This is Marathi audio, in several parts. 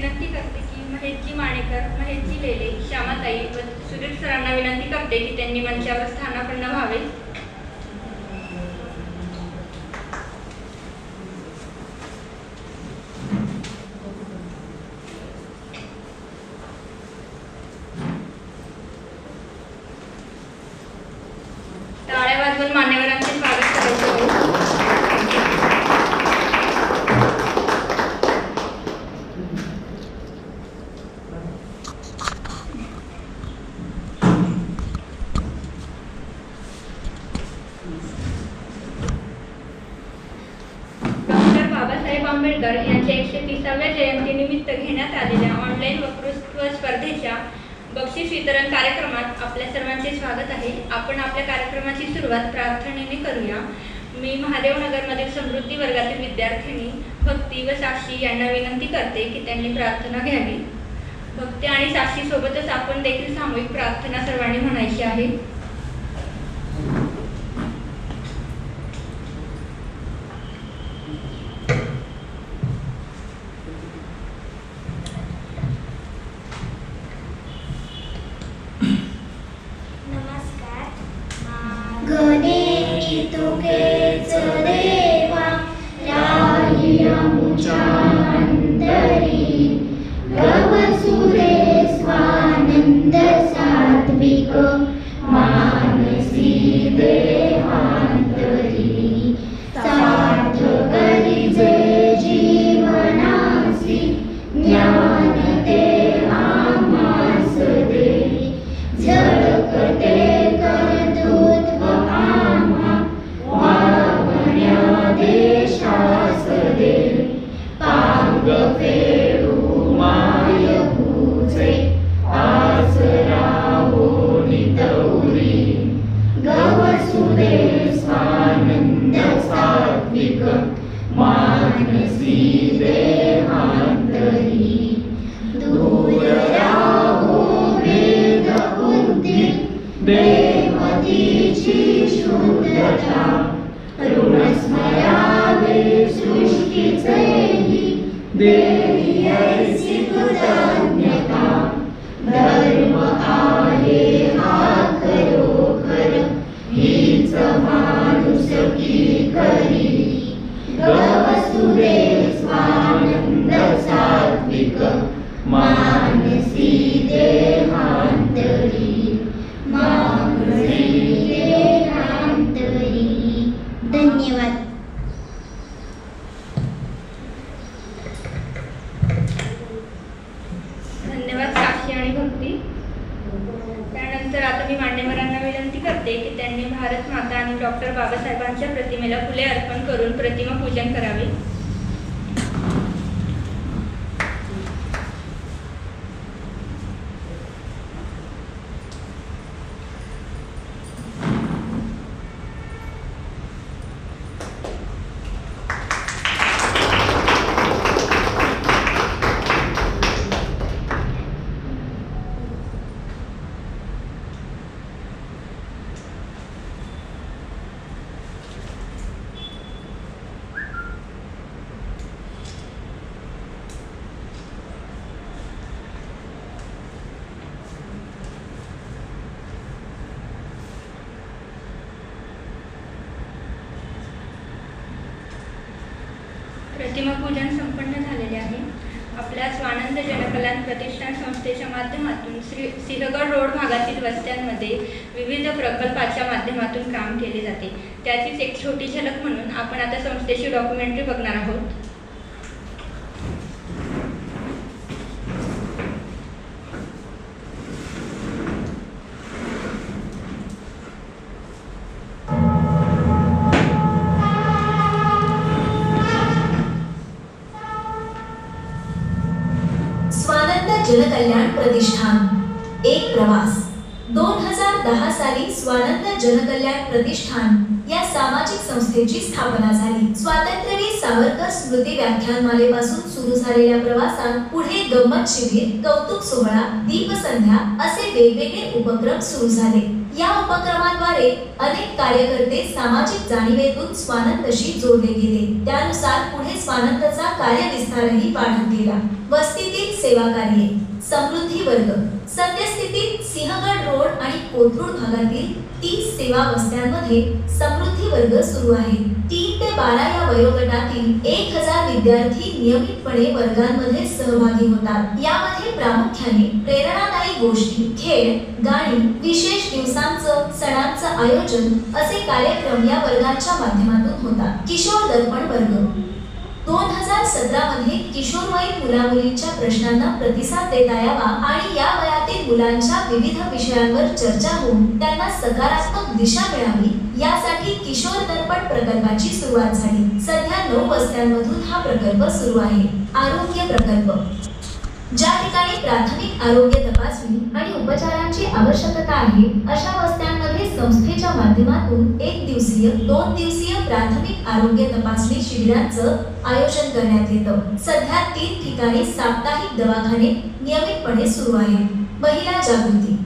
विनंती करते की महेशजी माणेकर, महेशजी लेले, श्यामाताई व सुधीर सरांना विनंती करते की त्यांनी मंचावर स्थानापन्न व्हावे. टाळ्या वाजवून मान्यवरांचे स्वागत करायचे. डॉक्टर बाबासाहेब आंबेडकर यांच्या 130व्या जयंतीनिमित्त घेण्यात आलेल्या ऑनलाईन वक्तृत्व स्पर्धेच्या बक्षीस वितरण कार्यक्रमात आपल्या सर्वांचे स्वागत आहे. आपण आपल्या कार्यक्रमाची सुरुवात प्रार्थनेने करूया. मी महादेवनगरमधील समृद्धी वर्गातील विद्यार्थिनी भक्ती व साक्षी यांना विनंती करते की त्यांनी प्रार्थना घ्यावी. भक्ती आणि साक्षी सोबतच आपण देखील सामूहिक प्रार्थना सर्वांनी म्हणायची आहे. गणे तुकेच देवा राही आमुच्या अंतरी गवसुरे स्वानंद सात्विक मानसी देहांतरी सार्थ करीजे जीवनासी ज्ञान ते आम्हास देई झळकते देशास दे पांग फेडू माय पूजे आसरा नितौरी गवसुदे स्वानंद सात्विक मानसी देहांतरी दूर राहो वेद बुद्धी देवतीची शुद्धता ऋणस्मरावे सृष्टीचेही देवी ऐसी कृतज्ञता धर्म आहे हा खरोखर हीच माणूस की खरी गवसुरे स्वानंद सात्विक मानसी देहांतरी मानसी देहांतरी. धन्यवाद. धन्यवाद साक्षी आणि भक्ती. त्यानंतर आता मी मान्यवरांना विनंती करते की त्यांनी भारत माता आणि डॉक्टर बाबासाहेबांच्या प्रतिमेला फुले अर्पण करून प्रतिमा पूजन करावे. प्रतिमा पूजन संपन्न झालेले आहे. आपल्या स्वानंद जनकल्याण प्रतिष्ठान संस्थेच्या माध्यमातून सिंहगड रोड भागातील वस्त्यांमध्ये विविध प्रकल्पाच्या माध्यमातून काम केले जाते. त्याचीच एक छोटी झलक म्हणून आपण आता संस्थेची डॉक्युमेंटरी बघणार आहोत. जनकल्याण प्रतिष्ठान एक प्रवास. 2010 साली स्वानंद जनकल्याण प्रतिष्ठान या सामाजिक संस्थेची स्थापना झाली. स्वातंत्र्यवीर सावरकर स्मृती व्याख्यानमालेपासून सुरू झालेल्या प्रवासात पुढे गंमत शिबिर, कौतुक सोहळा, दीपसंध्या असे वेगवेगळे उपक्रम सुरू झाले. या उपक्रमांद्वारे अनेक कार्यकर्ते सामाजिक जाणीवेतून स्वानंदशी जोडले गेले. त्यानुसार पुढे स्वानंदचा कार्यविस्तारही वाढत गेला. वस्तीतील सेवा कार्ये समृद्धी वर्ग सद्यस्थितीत सिंहगड रोड आणि कोथरूड भागातील 30 सेवा वस्त्यांमध्ये समृद्धी वर्ग सुरू आहे. 3 ते 12 या वयोगटातील 1000 विद्यार्थी नियमितपणे वर्गांमध्ये सहभागी होतात. यामध्ये प्रामुख्याने प्रेरणादायी गोष्टी, खेळ, गाणी, विशेष दिवसांचं सणांचं आयोजन असे कार्यक्रम या वर्गांच्या माध्यमातून होतात. किशोर दर्पण वर्ग 2017 मध्ये किशोरवयीन मुलामुलींच्या प्रश्नांना प्रतिसाद देता यावा आणि या वयातील मुलांच्या विविध विषयांवर चर्चा होऊन त्यांना सकारात्मक दिशा मिळावी यासाठी किशोर दर्पण प्रकल्पाची सुरुवात झाली. सध्या 9 वस्त्यांमधून हा प्रकल्प सुरू आहे. आरोग्य प्रकल्प ज्या ठिकाणी प्राथमिक आरोग्य तपासणी आणि उपचारांची आवश्यकता आहे अशा वस्त्यांमध्ये संस्थेच्या माध्यमातून 1 दिवसीय 2 दिवसीय प्राथमिक आरोग्य तपासणी शिबिरांचं आयोजन करण्यात येतं. सध्या 3 ठिकाणी साप्ताहिक दवाखाने नियमितपणे सुरू आहेत. महिला जागृती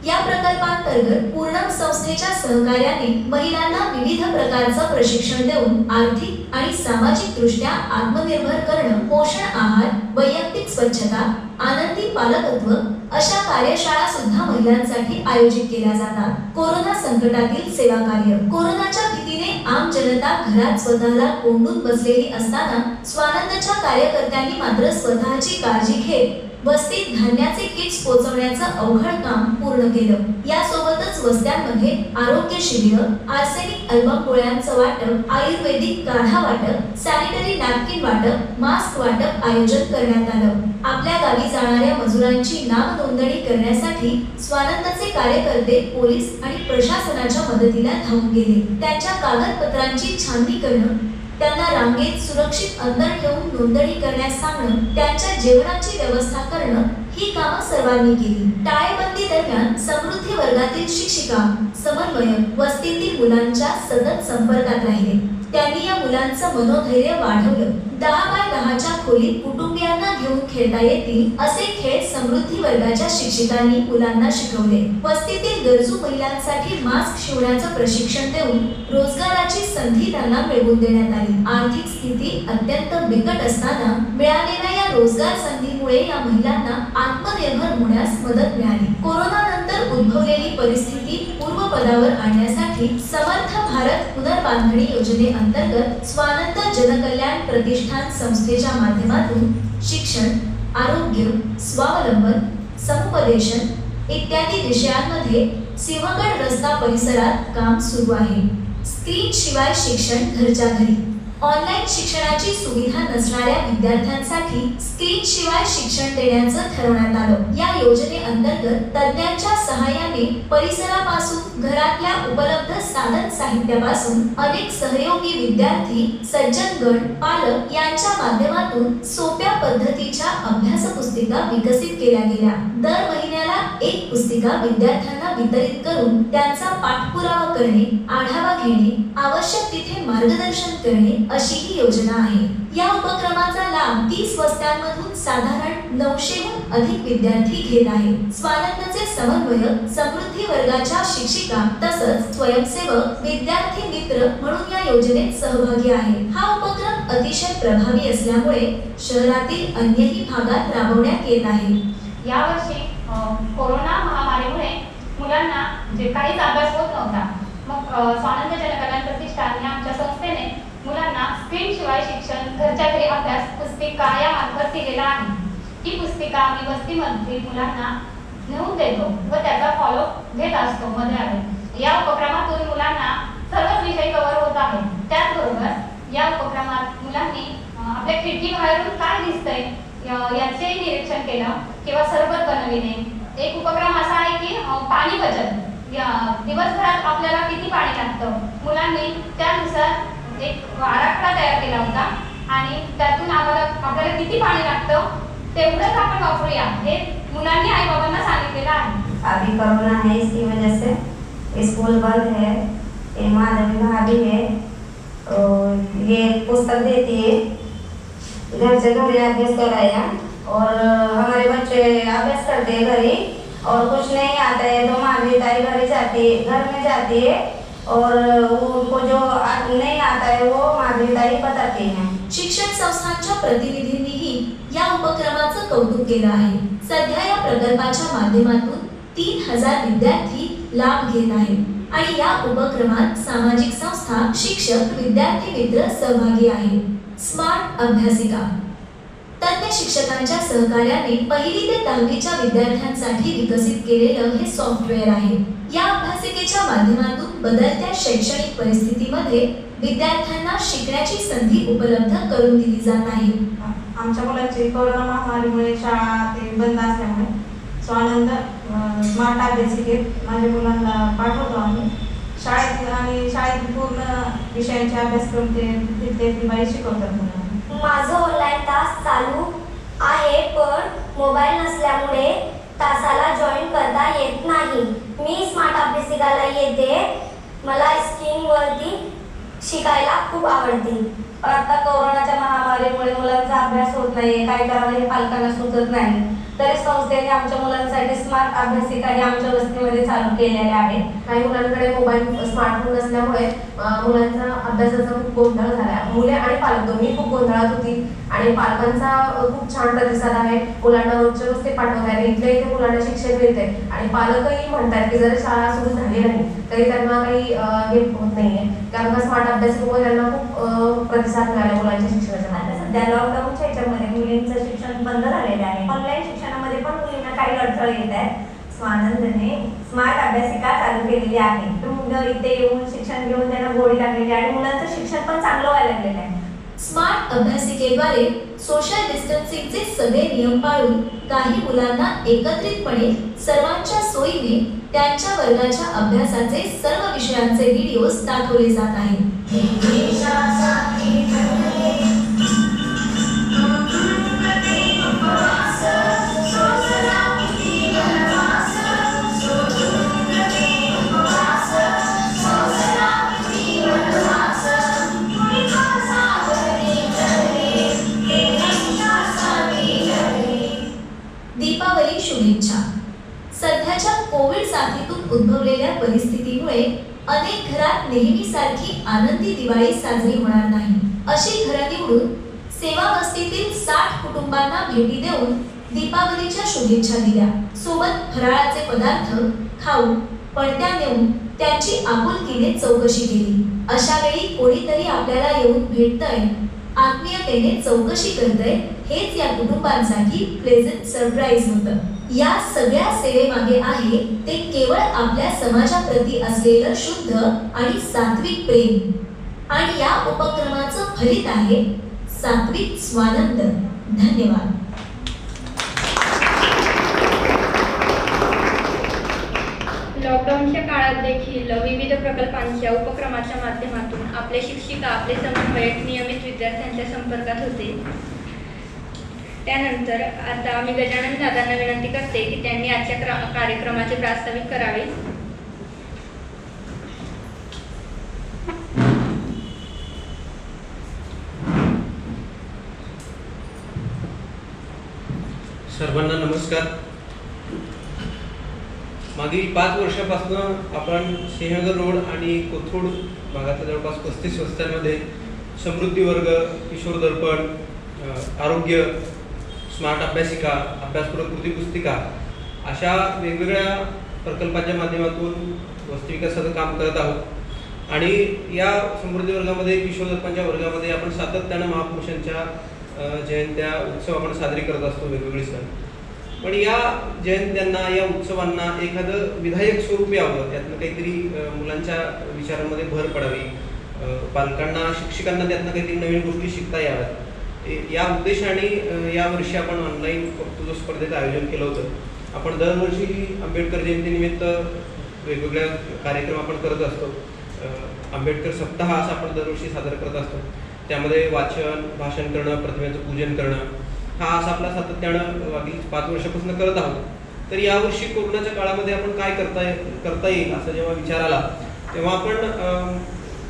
या प्रकल्पांतर्गत पूर्णम संस्थेच्या सहकार्याने महिलांना विविध प्रकारचं प्रशिक्षण देऊन आर्थिक आणि सामाजिक दृष्ट्या आत्मनिर्भर करणं, पोषण आहार, वैयक्तिक स्वच्छता, आनंदी पालकत्व अशा कार्यशाळा सुद्धा महिलांसाठी आयोजित केल्या जातात. कोरोना संकटातील सेवा कार्य कोरोनाच्या भीतीने आम जनता घरात स्वतःला कोंडून बसलेली असताना स्वानंदच्या कार्यकर्त्यांनी मात्र स्वतःची काळजी घेत वस्तीत धान्याचे किट्स पोहोचवण्याचं अवघड काम पूर्ण केलं. यासोबतच वस्त्यांमध्ये आरोग्य शिबिर, आर्सेनिक अल्बम गोळ्यांचं वाटप, आयुर्वेदिक काढा वाटप, सॅनिटरी नॅपकिन वाटप, मास्क वाटप आयोजन करण्यात आलं. आपल्या गावी जाणाऱ्या मजुरांची नाव नोंदणी करण्यासाठी स्वानंदचे कार्यकर्ते पोलीस आणि प्रशासनाच्या मदतीला धावून गेले. त्यांच्या कागदपत्रांची छाननी करणं, त्यांना रांगेत सुरक्षित अंतर ठेवून नोंदणी करण्यास सांगणं, त्यांच्या जेवणाची व्यवस्था करणं ही कामं सर्वांनी केली. टाळेबंदी दरम्यान समृद्धी वर्गातील शिक्षिका, समन्वयक वस्तीतील मुलांच्या सतत संपर्कात राहिले. त्यांनी या मुलांचं मनोधैर्य वाढवलं. 10 बाय 10च्या खोलीत कुटुंबियांना घेऊन खेळता येतील असे खेळ समृद्धी वर्गाच्या शिक्षिकांनी मुलांना शिकवले. वस्तीतील गरजू महिलांसाठी मास्क शिवण्याचं प्रशिक्षण देऊन रोजगाराची संधी त्यांना मिळवून देण्यात आली. आर्थिक स्थिती अत्यंत बिकट असताना मिळालेल्या या रोजगार संधीमुळे या महिलांना आत्मनिर्भर होण्यास मदत मिळाली. कोरोना नंतर उद्भवलेली परिस्थिती पूर्वपदावर आणण्यासाठी समर्थ भारत पुनर्बांधणी योजनेअंतर्गत स्वानंद जनकल्याण प्रतिष्ठान संस्थेच्या माध्यमातून शिक्षण, आरोग्य, स्वावलंबन, समुपदेशन इत्यादी विषयांमध्ये सिंहगड रस्ता परिसरात काम सुरू आहे. स्क्रीन शिवाय शिक्षण घरच्या घरी ऑनलाईन शिक्षणाची सुविधा नसणाऱ्या विद्यार्थ्यांसाठी स्क्रीन शिवाय शिक्षण देण्याचं ठरवण्यात आलं. या योजनेअंतर्गत तज्ञांच्या सहाय्याने परिसरापासून घरातल्या उपलब्ध साधन साहित्यापासून अनेक सहयोगी विद्यार्थी, सज्जनगण, पालक यांच्या माध्यमातून सोप्या पद्धतीच्या अभ्यास पुस्तिका विकसित केल्या गेल्या. दर महिन्याला 1 पुस्तिका विद्यार्थ्यांना वितरित करून त्यांचा पाठपुरावा करणे, आढावा घेणे, आवश्यक तिथे मार्गदर्शन करणे अशी ही योजना आहे. या उपक्रमाचा लाभ 30 वस्त्यांमधून साधारण 900हून अधिक विद्यार्थी घेत आहेत. स्वानंदचे समन्वयक, समृद्धी वर्गाच्या शिक्षिका तसंच स्वयंसेवक, विद्यार्थी मित्र म्हणून या योजनेत सहभागी आहेत. हा उपक्रम अतिशय प्रभावी असल्यामुळे शहरातील अन्यही भागात राबवण्यात येत आहे. यावर्षी कोरोना महामारीमुळे मुलांना जे काहीच अभ्यास होत नव्हता, मग स्वानंद जनकल्याण प्रतिष्ठान या आमच्या संस्थेने मुलांना स्क्रीन शिवाय शिक्षण घरच्या घरी अभ्यास पुस्तिका या मार्फत दिलेला आहे. ही पुस्तिका आम्ही वस्तीमध्ये मुलांना नेऊन देतो व त्याचा फॉलो घेत असतो मध्ये. या उपक्रमातून मुलांना सर्वच विषय कव्हर होत आहेत. त्याचबरोबर या उपक्रमात मुलांनी आपल्या खिडकी बाहेरून काय दिसतंय याचेही निरीक्षण केलं किंवा सरबत बनविणे. एक उपक्रम असा आहे की पाणी बचत. दिवसभरात आपल्याला किती पाणी लागतं, मुलांनी त्यानुसार एक आराखडा तयार केला होता आणि त्यातून आपल्याला किती पाणी लागतं तेवढंच आपण वापरूया हे मुलांनी आई बाबांना सांगितलेलं आहे. अभी कोरोना है, इसकी वजह से स्कूल बंद है. ये माधवी भाभी है, ये पुस्तक देती है, घर से घर अभ्यास कराया और हमारे बच्चे अभ्यास करते हैं घरी और कुछ नहीं आता है तो माधवी ताई घर में जाती है और उनको जो नहीं आता है वो माधवी ताई बताती हैं. शिक्षण संस्थांच्या प्रतिनिधींनीही या उपक्रमाचं कौतुक केलं आहे. सध्या या प्रकल्पाच्या माध्यमातून 3000 विद्यार्थी लाभ घेत आहेत आणि या उपक्रमात सामाजिक संस्था, शिक्षक, विद्यार्थी मित्र सहभागी आहेत. स्मार्ट अभ्यासिका तज्ञ शिक्षकांच्या सहकार्याने 1ली ते 10वीच्या विद्यार्थ्यांसाठी विकसित केलेलं हे सॉफ्टवेअर आहे. या अभ्यासिकेच्या माध्यमातून बदलत्या शैक्षणिक परिस्थितीमध्ये विद्यार्थ्यांना शिकण्याची संधी उपलब्ध करून दिली जात आहे. आमच्या मुलांची कोरोना महामारीमुळे शाळा ते बंद असल्यामुळे स्वानंद स्मार्ट अभ्यासिकेत माझ्या मुलांना पाठवतो आम्ही. शाळेत पूर्ण विषयांचे अभ्यासक्रम ते बाई शिकवतात मुलांना. माझं ऑनलाईन तास चालू आहे, पण मोबाईल नसल्यामुळे तासाला जॉईन करता येत नाही. मी स्मार्ट अभ्यासिकाला येते. मला स्क्रीनवरती शिकायला खूप आवडते. आता कोरोनाच्या महामारीमुळे मुलांचा अभ्यास होत नाही, काय करावं हे पालकांना सुचत नाही. तरी संस्थेने आमच्या मुलांसाठी स्मार्ट अभ्यासिका ही आमच्या वस्तीमध्ये चालू केलेल्या आहे. काही मुलांकडे मोबाईल स्मार्टफोन नसल्यामुळे मुलांचा अभ्यासाचा खूप गोंधळ झाला. मुले आणि पालक दोन्ही खूप गोंधळात होती आणि पालकांचा खूप छान प्रतिसाद आहे. मुलांना रोजच्या रोज ते पाठवत आहे. इथल्या इथे मुलांना शिक्षण मिळते आणि पालकही म्हणतात की जर शाळा सुरू झाली नाही तरी त्यांना काही हे होत नाहीये, कारण का स्मार्ट अभ्यासिकेमुळे त्यांना खूप प्रतिसाद मिळाला मुलांच्या शिक्षणाच्या माध्यमातून. सध्या लॉकडाऊनच्या ह्याच्यामध्ये मुलींचं शिक्षण बंद झालेलं आहे. ऑनलाईन शिक्षणामध्ये पण मुलींना काही अडथळे येत आहेत. स्वानंदने स्मार्ट अभ्यासिका चालू केलेली आहे. मुलं इथे येऊन शिक्षण घेऊन त्यांना गोडी लागलेली आहे आणि मुलांचं शिक्षण पण चांगलं व्हायला लागलेलं आहे. स्मार्ट अभ्यासिकेद्वारे सोशल डिस्टन्सिंगचे सगळे नियम पाळून काही मुलांना एकत्रितपणे सर्वांच्या सोयीने त्यांच्या वर्गाच्या अभ्यासाचे सर्व विषयांचे व्हिडिओज दाखवले जात आहेत. दीपावली शुभेच्छा. सध्याच्या कोविड साथीतून उद्भवलेल्या परिस्थितीमुळे अनेक घरात नेहमीसारखी आनंदी दिवाळी साजरी होणार नाही. अशी घरं निवडून सेवा वस्तीतील 60 कुटुंबांना भेटी देऊन दीपावलीच्या शुभेच्छा दिल्या. सोबत फराळाचे पदार्थ खाऊ पणत्या नेऊन त्यांची आपुलकीने चौकशी केली. अशा वेळी कोणीतरी आपल्याला येऊन भेटतंय, आत्मीयतेने चौकशी करतंय, हेच या कुटुंबांसाठी प्लेझंट सरप्राईज होतं. या सगळ्या सेवेमागे आहे ते केवळ आपल्या समाजाप्रती असलेलं शुद्ध आणि सात्विक प्रेम. आणि या उपक्रमाचं फलित आहे सात्विक स्वानंद. धन्यवाद. लॉकडाऊनच्या काळात देखील विविध प्रकल्पांच्या उपक्रमाच्या माध्यमातून आपले शिक्षिका, आपले समन्वयक नियमित विद्यार्थ्यांच्या संपर्कात होते. त्यानंतर आता मी गजानन दादांना विनंती करते की त्यांनी आजच्या कार्यक्रमाचे प्रास्ताविक करावे. सर्वांना नमस्कार. मागील 5 वर्षापासून आपण सिंहगड रोड आणि कोथरूड भागातल्या जवळपास 35 वस्त्यांमध्ये समृद्धी वर्ग, किशोर दर्पण, आरोग्य, स्मार्ट अभ्यासिका, अभ्यासपूरक कृती पुस्तिका अशा वेगवेगळ्या प्रकल्पाच्या माध्यमातून वस्ती विकासाचं काम करत आहोत. आणि या समृद्धी वर्गामध्ये, किशोर दर्पणच्या वर्गामध्ये आपण सातत्यानं महापुरुषांच्या जयंत्या, उत्सव आपण साजरी करत असतो, वेगवेगळे सण. पण या जयंत्यांना, या उत्सवांना एखादं विधायक स्वरूप यावं, त्यातनं काहीतरी मुलांच्या विचारांमध्ये भर पडावी, पालकांना, शिक्षकांना त्यातनं काहीतरी नवीन गोष्टी शिकता याव्यात, या उद्देशाने यावर्षी आपण ऑनलाईन वक्तृत्व स्पर्धेचं आयोजन केलं होतं. आपण दरवर्षी आंबेडकर जयंतीनिमित्त वेगवेगळ्या कार्यक्रम आपण करत असतो. आंबेडकर सप्ताह असा आपण दरवर्षी साजरा करत असतो. त्यामध्ये वाचन, भाषण करणं, प्रतिमेचं पूजन करणं, हा असा आपला सातत्यानं मागील 5 वर्षापासून करत आहोत. तर यावर्षी कोरोनाच्या काळामध्ये आपण काय करता येईल असं जेव्हा विचार आला, तेव्हा आपण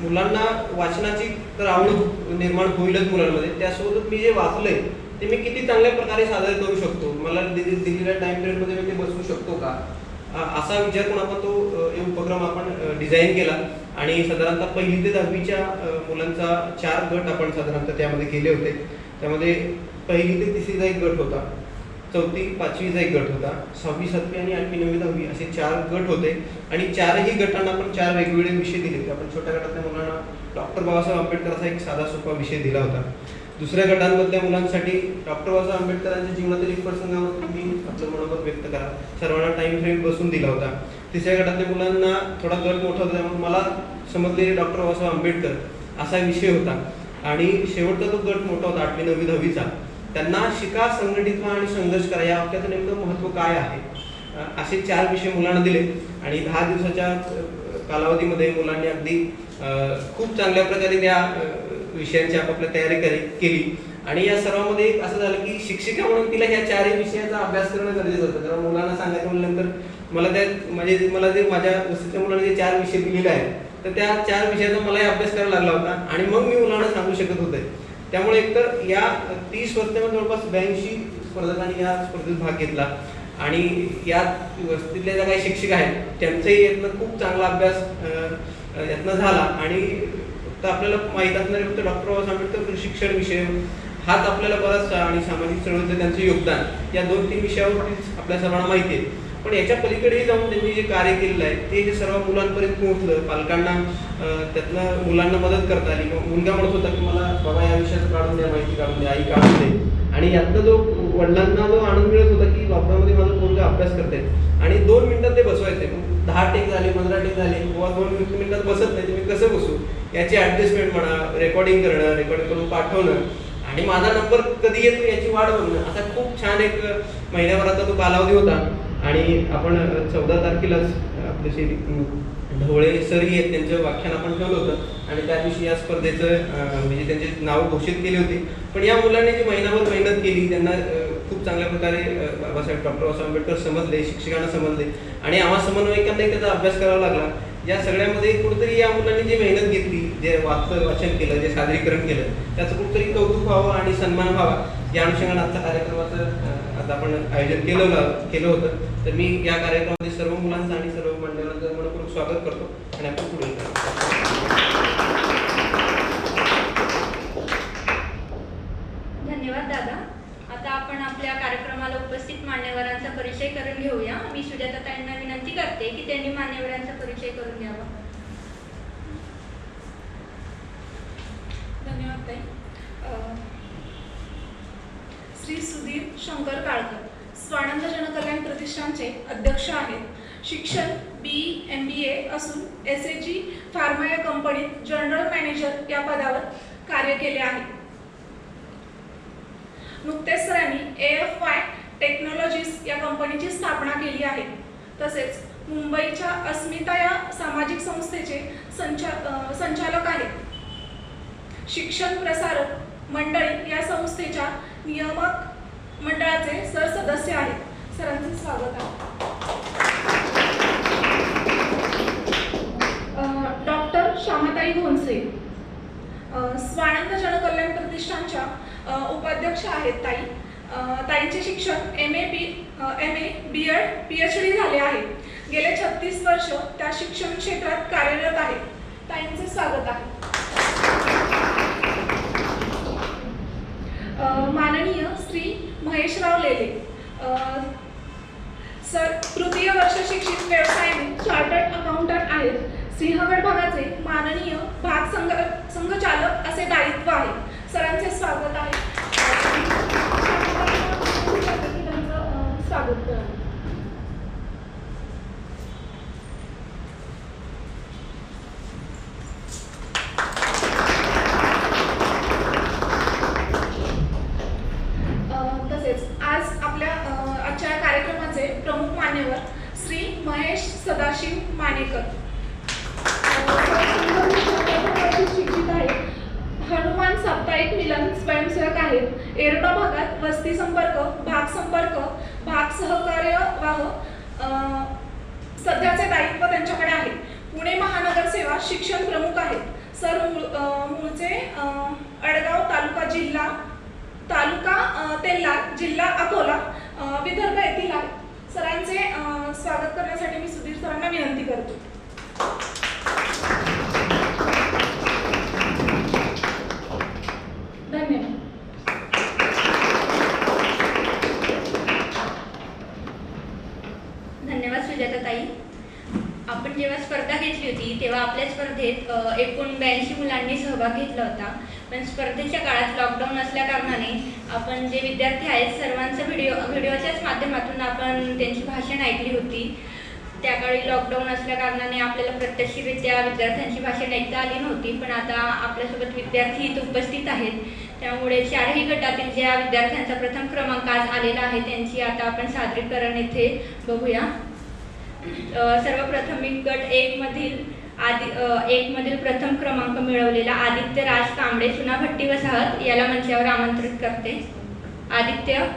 मुलांना वाचनाची तर आवड निर्माण होईलच मुलांमध्ये, त्यासोबत मी जे वाचलंय ते मी किती चांगल्या प्रकारे सादर करू शकतो, मला दिलेल्या टाइम पिरियडमध्ये मी ते बसवू शकतो का, असा विचार करून आपण तो उपक्रम आपण डिझाईन केला. आणि साधारणतः 1ली ते 10वीच्या मुलांचा 4 गट आपण साधारणतः त्यामध्ये केले होते. त्यामध्ये पहिली ते तिसरीचा एक गट होता, चौथी पाचवीचा एक गट होता, 6वी 7वी आणि 8वी 9वी 10वी असे 4 गट होते आणि 4ही गटांना आपण 4 वेगवेगळे विषय दिले होते. आपण छोट्या गटातल्या मुलांना डॉक्टर बाबासाहेब आंबेडकरांचा एक साधा सोपा विषय दिला होता. दुसऱ्या गटांमधल्या मुलांसाठी डॉक्टर बाबासाहेब आंबेडकरांच्या जीवनातील एक प्रसंगावर तुम्ही आपलं मनोगत व्यक्त करा, सर्वांना टाइम फ्रेम बसून दिला होता. तिसऱ्या गटातल्या मुलांना थोडा गट मोठा होता त्यामुळे मला समजलेले डॉक्टर बाबासाहेब आंबेडकर असा विषय होता आणि शेवटचा तो गट मोठा होता 8वी 9वी 10वीचा. त्यांना शिका, संघटित व्हा आणि संघर्ष करा या वाक्याचं नेमकं महत्त्व काय आहे असे 4 विषय मुलांना दिले आणि 10 दिवसाच्या कालावधीमध्ये मुलांनी अगदी खूप चांगल्या प्रकारे त्या विषयांची आपापल्या तयारी केली आणि या सर्वांमध्ये एक असं झालं की शिक्षिका म्हणून तिला ह्या 4ही विषयाचा अभ्यास करणं गरजेचं होतं. कारण मुलांना सांगायचं म्हटल्यानंतर मला जे माझ्या वस्तीच्या मुलांना जे 4 विषय दिलेले आहेत तर त्या 4 विषयाचा मलाही अभ्यास करायला लागला होता आणि मग मी मुलांना सांगू शकत होते. त्यामुळे एकतर या 30 वर्षामध्ये जवळपास 82 स्पर्धकांनी या स्पर्धेत भाग घेतला आणि या वस्तीतल्या ज्या काही शिक्षक आहेत त्यांचाही यातनं खूप चांगला अभ्यास यातनं झाला आणि फक्त आपल्याला माहीत असणारे फक्त डॉक्टर बाबासाहेब आंबेडकर शिक्षण विषय हाच आपल्याला बराचसा आणि सामाजिक चळवळीचं त्यांचं योगदान या 2-3 विषयावरतीच आपल्या सर्वांना माहिती आहे. पण याच्या पलीकडेही जाऊन त्यांनी जे कार्य केलेलं आहे ते जे सर्व मुलांपर्यंत पोहोचलं, पालकांना त्यातनं मुलांना मदत करता आली. मुलगा म्हणत होता की मला बाबा या विषयाचं काढून द्या, माहिती काढून द्या, आई काढून दे आणि यातनं जो वडिलांना जो आनंद मिळत होता की लॉकडाऊनमध्ये माझा मुलगा अभ्यास करते आणि 2 मिनिटात ते बसवायचे. 10 टेक झाले, 15 टेक झाले किंवा 2 मिनिटात बसत नाही, तुम्ही कसं बसू याची ॲडजस्टमेंट म्हणा, रेकॉर्डिंग करून पाठवणं आणि माझा नंबर कधी येतो याची वाट बघणं असा खूप छान एक महिन्याभराचा तो कालावधी होता. आणि आपण 14 तारखेलाच आपले ढवळे सरही आहेत त्यांचं व्याख्यान आपण ठेवलं होतं आणि त्या दिवशी या स्पर्धेचं म्हणजे त्यांचे नाव घोषित केले होते. पण या मुलांनी जी महिनाभर मेहनत केली त्यांना खूप चांगल्या प्रकारे बाबासाहेब डॉक्टर बाबासाहेब आंबेडकर समजले, शिक्षकांना समजले आणि आम्हा समन्वयकांनाही त्याचा अभ्यास करावा लागला. या सगळ्यामध्ये कुठेतरी या मुलांनी जी मेहनत घेतली, जे वाचन केलं, जे सादरीकरण केलं त्याचं कुठेतरी कौतुक व्हावं आणि सन्मान व्हावा या अनुषंगाने आजच्या कार्यक्रमाचं आता आपण आयोजन केलं होतं. तर मी या कार्यक्रमामध्ये सर्व मुलांचं आणि सर्व मंडळांचं मनपूर्वक स्वागत करतो आणि आपण पुढे धन्यवाद दादा. आता आपण आपल्या कार्यक्रमाला उपस्थित मान्यवरांचा परिचय करून घेऊया. मी सुजाता ताईंना विनंती करते की त्यांनी मान्यवरांचा परिचय करून घ्यावा. धन्यवाद ताई. श्री सुधीर शंकर काळकर स्वानंद जनकल्याण प्रतिष्ठानचे अध्यक्ष आहेत. शिक्षण BA असून SAG फार्मा या कंपनीत जनरल मॅनेजर या पदावर कार्य केले आहे. नुकतेच सरांनी AFY टेक्नॉलॉजीज या कंपनीची स्थापना केली आहे. तसेच मुंबईच्या अस्मिता या सामाजिक संस्थेचे संचालक आहेत. शिक्षण प्रसारक मंडळी या संस्थेच्या नियामक मंडळाचे सदस्य आहेत. सरांचे स्वागत आहे. डॉक्टर श्यामाताई घोणसे स्वानंद जनकल्याण प्रतिष्ठानच्या उपाध्यक्ष आहेत ताई. ताईंचे शिक्षण MA B.Ed PhD झाले आहे. गेले 36 वर्ष त्या शिक्षण क्षेत्रात कार्यरत आहेत. ताईंचे स्वागत आहे. माननीय श्री महेशराव लेले सर तृतीय वर्ष शिक्षित व्यवसायाने चार्टर्ड अकाउंटंट आहेत. सिंहगड भागाचे माननीय भाग संघचालक असे दायित्व आहे. सरांचे स्वागत आहे. स्वागत करा. तसेच आज आपल्या आजच्या कार्यक्रमाचे प्रमुख मान्यवर श्री महेश सदाशिव मानेकर शिक्षित आहेत. हनुमान साप्ताहिक मिलन स्वयंसेवक आहेत. एरोडा भागात वस्ती संपर्क, भाग सहकार्यवाह सध्याचे दायित्व त्यांच्याकडे आहे. पुणे महानगर सेवा शिक्षण प्रमुख आहेत. सर मूळचे अडगाव तालुका तेल्लार जिल्हा अकोला विदर्भ येथील आहेत. सरांचे स्वागत करण्यासाठी मी सुधीर सरांना विनंती करतो. धन्यवाद. सुजाताताई. आपण जेव्हा स्पर्धा घेतली होती तेव्हा आपल्या स्पर्धेत एकूण 82 मुलांनी सहभाग घेतला होता. पण स्पर्धेच्या काळात लॉकडाऊन असल्या कारणाने आपण जे विद्यार्थी आहेत सर्वांचं व्हिडिओच्याच माध्यमातून आपण त्यांची भाषण ऐकली होती. त्याकाळी लॉकडाऊन असल्या कारणाने आपल्याला प्रत्यक्षरित्या विद्यार्थ्यांची भाषण ऐकता आली नव्हती. पण आता आपल्यासोबत विद्यार्थी इथे उपस्थित आहेत, त्यामुळे 4ही गटातील ज्या विद्यार्थ्यांचा प्रथम क्रमांक आज आलेला आहे त्यांची आता आपण सादरीकरण येथे बघूया. सर्वप्रथम मी गट 1 मधील प्रथम क्रमांक मिळवलेला आदित्य राज कांबळे चुनाभट्टी वसाहत याला मंचावर आमंत्रित करते. आदित्य.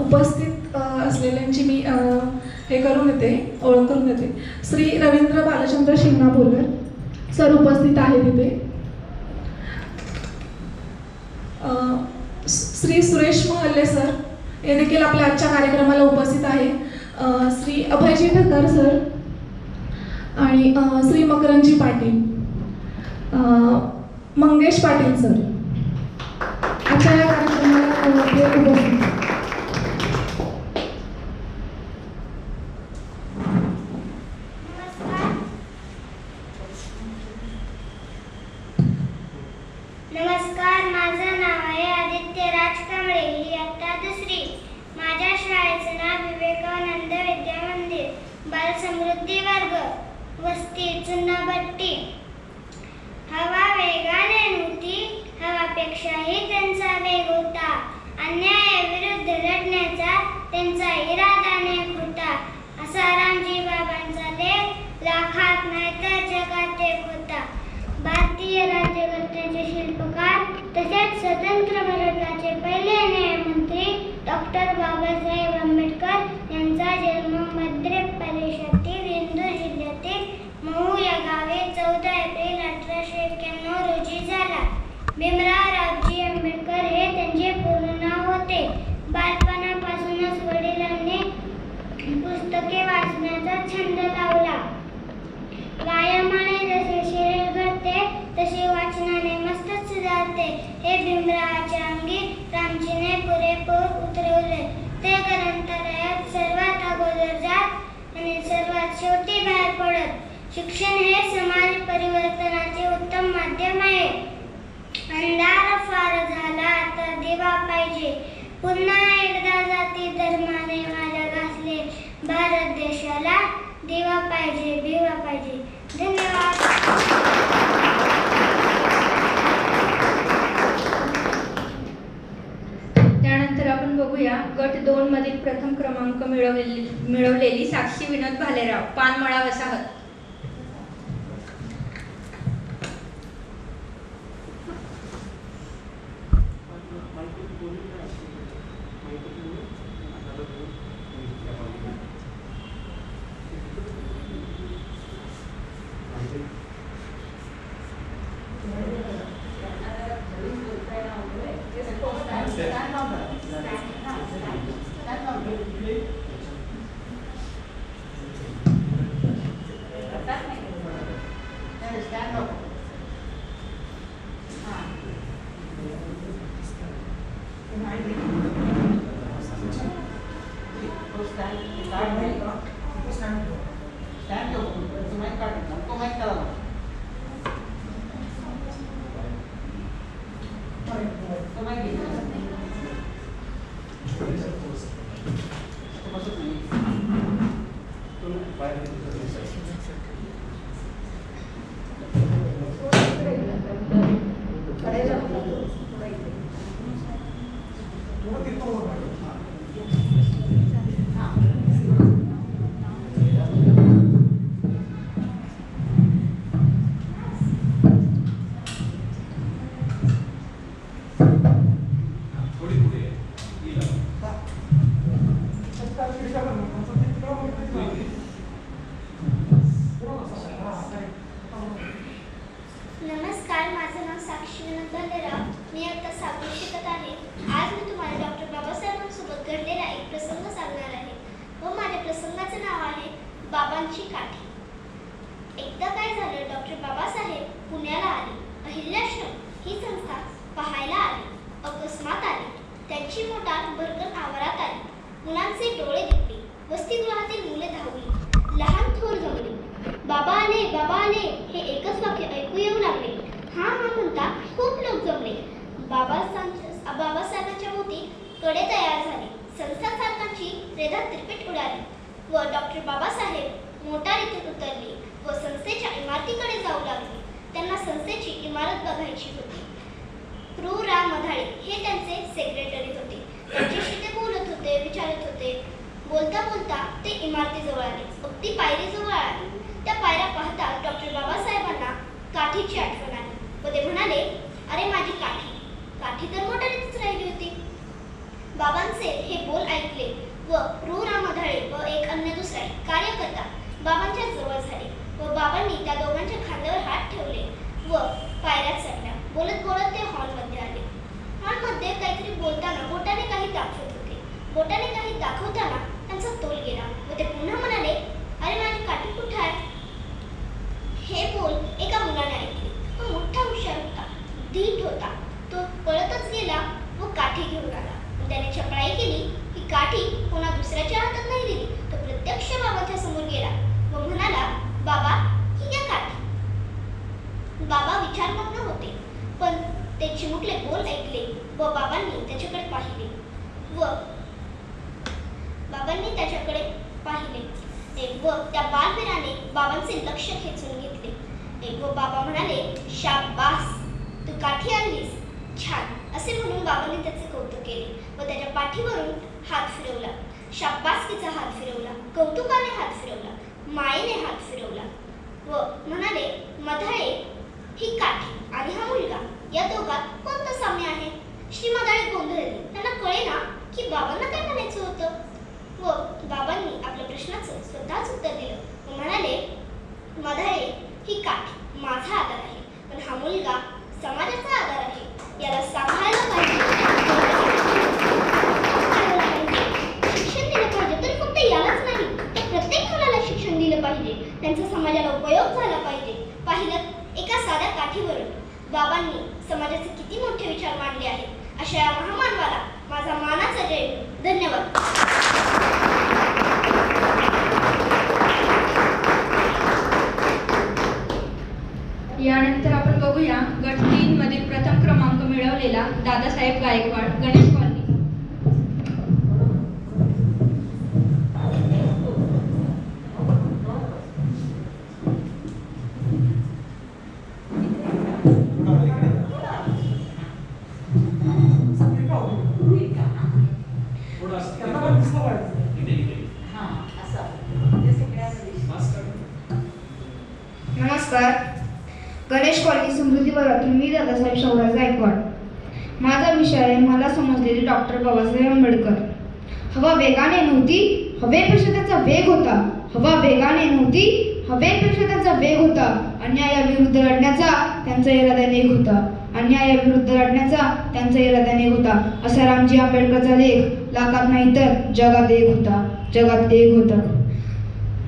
उपस्थित असलेल्यांची मी हे करून येते, ओळख करून देते. श्री रवींद्र बालचंद्र शिंगणापूरकर सर उपस्थित आहेत इथे. श्री सुरेश महल्ले सर हे देखील आपल्या आजच्या कार्यक्रमाला उपस्थित आहे. श्री अभयजी ठक्कर सर आणि श्री मकरंजी पाटील, मंगेश पाटील सर आजच्या या कार्यक्रमाला उपस्थित. नमस्कार, माझं नाव आहे आदित्य राज कांबळे. इयत्ता 2री. माझ्या शाळेचं नाव विवेकानंद विद्या मंदिर, बालसमृद्धी वर्ग, वस्ती चुनाभट्टी. हवा वेगाने नव्हती, हवापेक्षाही त्यांचा वेग होता. अन्यायाविरुद्ध लढण्याचा त्यांचा इरादाने होता. असा रामजी बाबांचा लेख लाखात नाही तर जगात एक होता. भारतीय राज्यघटनेचे शिल्पकार तसेच स्वतंत्र भारताचे पहिले न्यायमंत्री डॉक्टर बाबासाहेब आंबेडकर यांचा जन्म मध्य प्रदेशातील इंदूर जिल्ह्यातील महू या गावी 14 एप्रिल 1891 रोजी झाला. भीमराव रावजी आंबेडकर हे त्यांचे पूर्ण नाव होते. बालपणापासूनच वडिलांनी पुस्तके वाचण्याचा छंद लावला. व्यायामाने जसे शरीर घडते तसे वाचनाने मस्तच सुधारते हे भीमरावाच्या अंगी रामजीने पुरेपूर उतरवले. ते ग्रंथालयात सर्वात अगोदर जात आणि सर्वात शेवटी बाहेर पडत. शिक्षण हे समाज परिवर्तनाचे उत्तम माध्यम आहे. अंधार फार झाला तर दिवा पाहिजे. पुन्हा एकदा जाती धर्माने माझ्या घासले. भारत देशाला दिवा पाहिजे, दिवा पाहिजे. धन्यवाद. त्यानंतर आपण बघूया गट 2 मधील प्रथम क्रमांक मिळवलेली साक्षी विनोद भालेराव पानमळा वसाहत. शिकत आहे. आज मी तुम्हाला डॉक्टर बाबासाहेबांसोबत घडलेला एक प्रसंग सांगणार आहे व माझ्या प्रसंगाचं नाव आहे बाबांची काठी. एकदा काय झालं, डॉक्टर बाबासाहेब पुण्याला आले. अहिल्याश्रम ही संस्था पाहायला आली. अकस्मात आली. त्यांची मोटार भरकन आवारात आली. मुलांचे डोळे दिसले. वसतिगृहातील मुले धावली. लहान थोर जमले. बाबा आले, बाबा आले हे एकच वाक्य ऐकू येऊ लागले. हा म्हणता खूप लोक जमले. बाबासाहेबांच्या भोवती कडे तयार झाले. संस्था चालकांची रेदा तिरपीट उडाली व डॉक्टर बाबासाहेब मोटारीतून उतरले व संस्थेच्या इमारतीकडे जाऊ लागले. त्यांना संस्थेची इमारत बघायची होती. प्रो. रा. मधाळे हे त्यांचे सेक्रेटरी होते. त्यांच्याशी ते बोलत होते, विचारत होते. बोलता बोलता ते इमारतीजवळ आले. अगदी पायरीजवळ आले. त्या पायऱ्या पाहता डॉक्टर बाबासाहेबांना काठीची आठवण आली व ते म्हणाले, अरे माझी काठी. काठी तर मोटारीतच राहिली होती. बाबांचे हे बोल ऐकले व प्रो. रा. मधाळे व एक अन्य दुसरा कार्यकर्ता बाबांच्या जवळ झाले व बाबांनी त्या दोघांच्या खांद्यावर हात ठेवले व पायऱ्यात चढल्या. बोलत बोलत ते हॉलमध्ये आले. हॉलमध्ये काहीतरी बोलताना बोटाने काही दाखवत होते. बोटाने काही दाखवताना त्यांचा तोल गेला व ते पुन्हा म्हणाले, अरे माझी काठी कुठे आहे? हे बोल एका मुलाने ऐकले. तो मोठा हुशार होता, धीट होता. तो पळतच गेला व काठी घेऊन आला. त्याने चपळाई केली की काठी कोणा दुसऱ्याच्या हातात नाही दिली. तो प्रत्यक्ष बाबाच्या समोर गेला व म्हणाला, बाबा ही घ्या काठी. बाबा विचारमग्न होते, पण ते चिमुकले बोल ऐकले व बाबांनी त्याच्याकडे पाहिले. व त्या बालवीराने बाबांचे लक्ष खेचून घेतले. व बाबा म्हणाले, शाबास, तू काठी आणलीस, छान असे म्हणून बाबांनी त्याचे कौतुक केले व त्याच्या पाठीवरून हात फिरवला. शाबासकीचा हात फिरवला, कौतुकाने हात फिरवला, मायेने हात फिरवला व म्हणाले, मधाळे ही काठी आणि हा मुलगा या दोघात कोणतं साम्य आहे? श्री मधाळे गोंधळले. त्यांना कळेना की बाबांना काय म्हणायचं होतं व बाबांनी आपल्या प्रश्नाचं स्वतःच उत्तर दिलं व म्हणाले, मधाळे ही काठी माझा आधार आहे, पण हा मुलगा समाजाचा आधार आहे. याला सांभाळलं पाहिजे, शिक्षण दिलं पाहिजे. तर फक्त यालाच नाही तर प्रत्येक मुलाला शिक्षण दिलं पाहिजे. त्यांचा समाजाला उपयोग झाला पाहिजे. पाहिलं एका साध्या काठीवरून बाबांनी समाजाचे किती मोठे विचार मांडले आहेत. अशा या महामानवाला माझा मानाचा जय. धन्यवाद. यानंतर आपण बघूया गट 3 मधील प्रथम क्रमांक मिळवलेला दादासाहेब गायकवाड, गणेश कॉलनी. नमस्कार. गणेश कॉलनी समृद्धी वर्गातून मी दादासाहेब शाहूराज गायकवाड. माझा विषय आहे मला समजलेले डॉक्टर बाबासाहेब आंबेडकर. हवा वेगाने नव्हती, हवेपेक्षा त्याचा वेग होता. हवा वेगाने नव्हती, हवेपेक्षा त्याचा वेग होता. अन्यायाविरुद्ध लढण्याचा त्यांचा इरादा नेक होता. अन्यायाविरुद्ध लढण्याचा त्यांचा इरादा नेक होता. असा रामजी आंबेडकरचा लेख लाखात नाही तर जगात एक होता. जगात एक होता.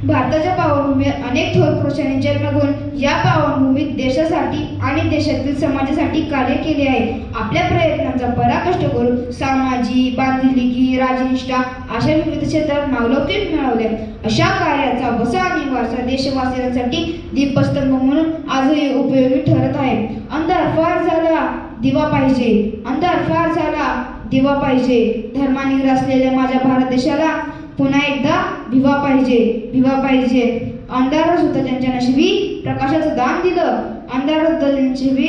भारताच्या पावनभूमीवर अनेक थोर पुरुषांनी जन्म घेऊन या पावनभूमीत देशासाठी आणि देशातील समाजासाठी कार्य केले आहे. आपल्या प्रयत्नांचा पराकाष्ठ करून सामाजिक बांधिलकी, राजनिष्ठा अशा विविध क्षेत्रात नावलौकिक मिळवले. अशा कार्याचा वसा आणि वारसा देशवासियांसाठी दीपस्तंभ म्हणून आजही उपयोगी ठरत आहे. अंधार फार झाला, दिवा पाहिजे. अंधार फार झाला, दिवा पाहिजे. धर्माने ग्रासलेल्या माझ्या भारत देशाला पुन्हा एकदा भिवा पाहिजे. भिवा पाहिजे. अंधारच होतं त्यांच्या नशिबी प्रकाशाचं दान दिलं. अंधारच होतं त्यांच्या नशिबी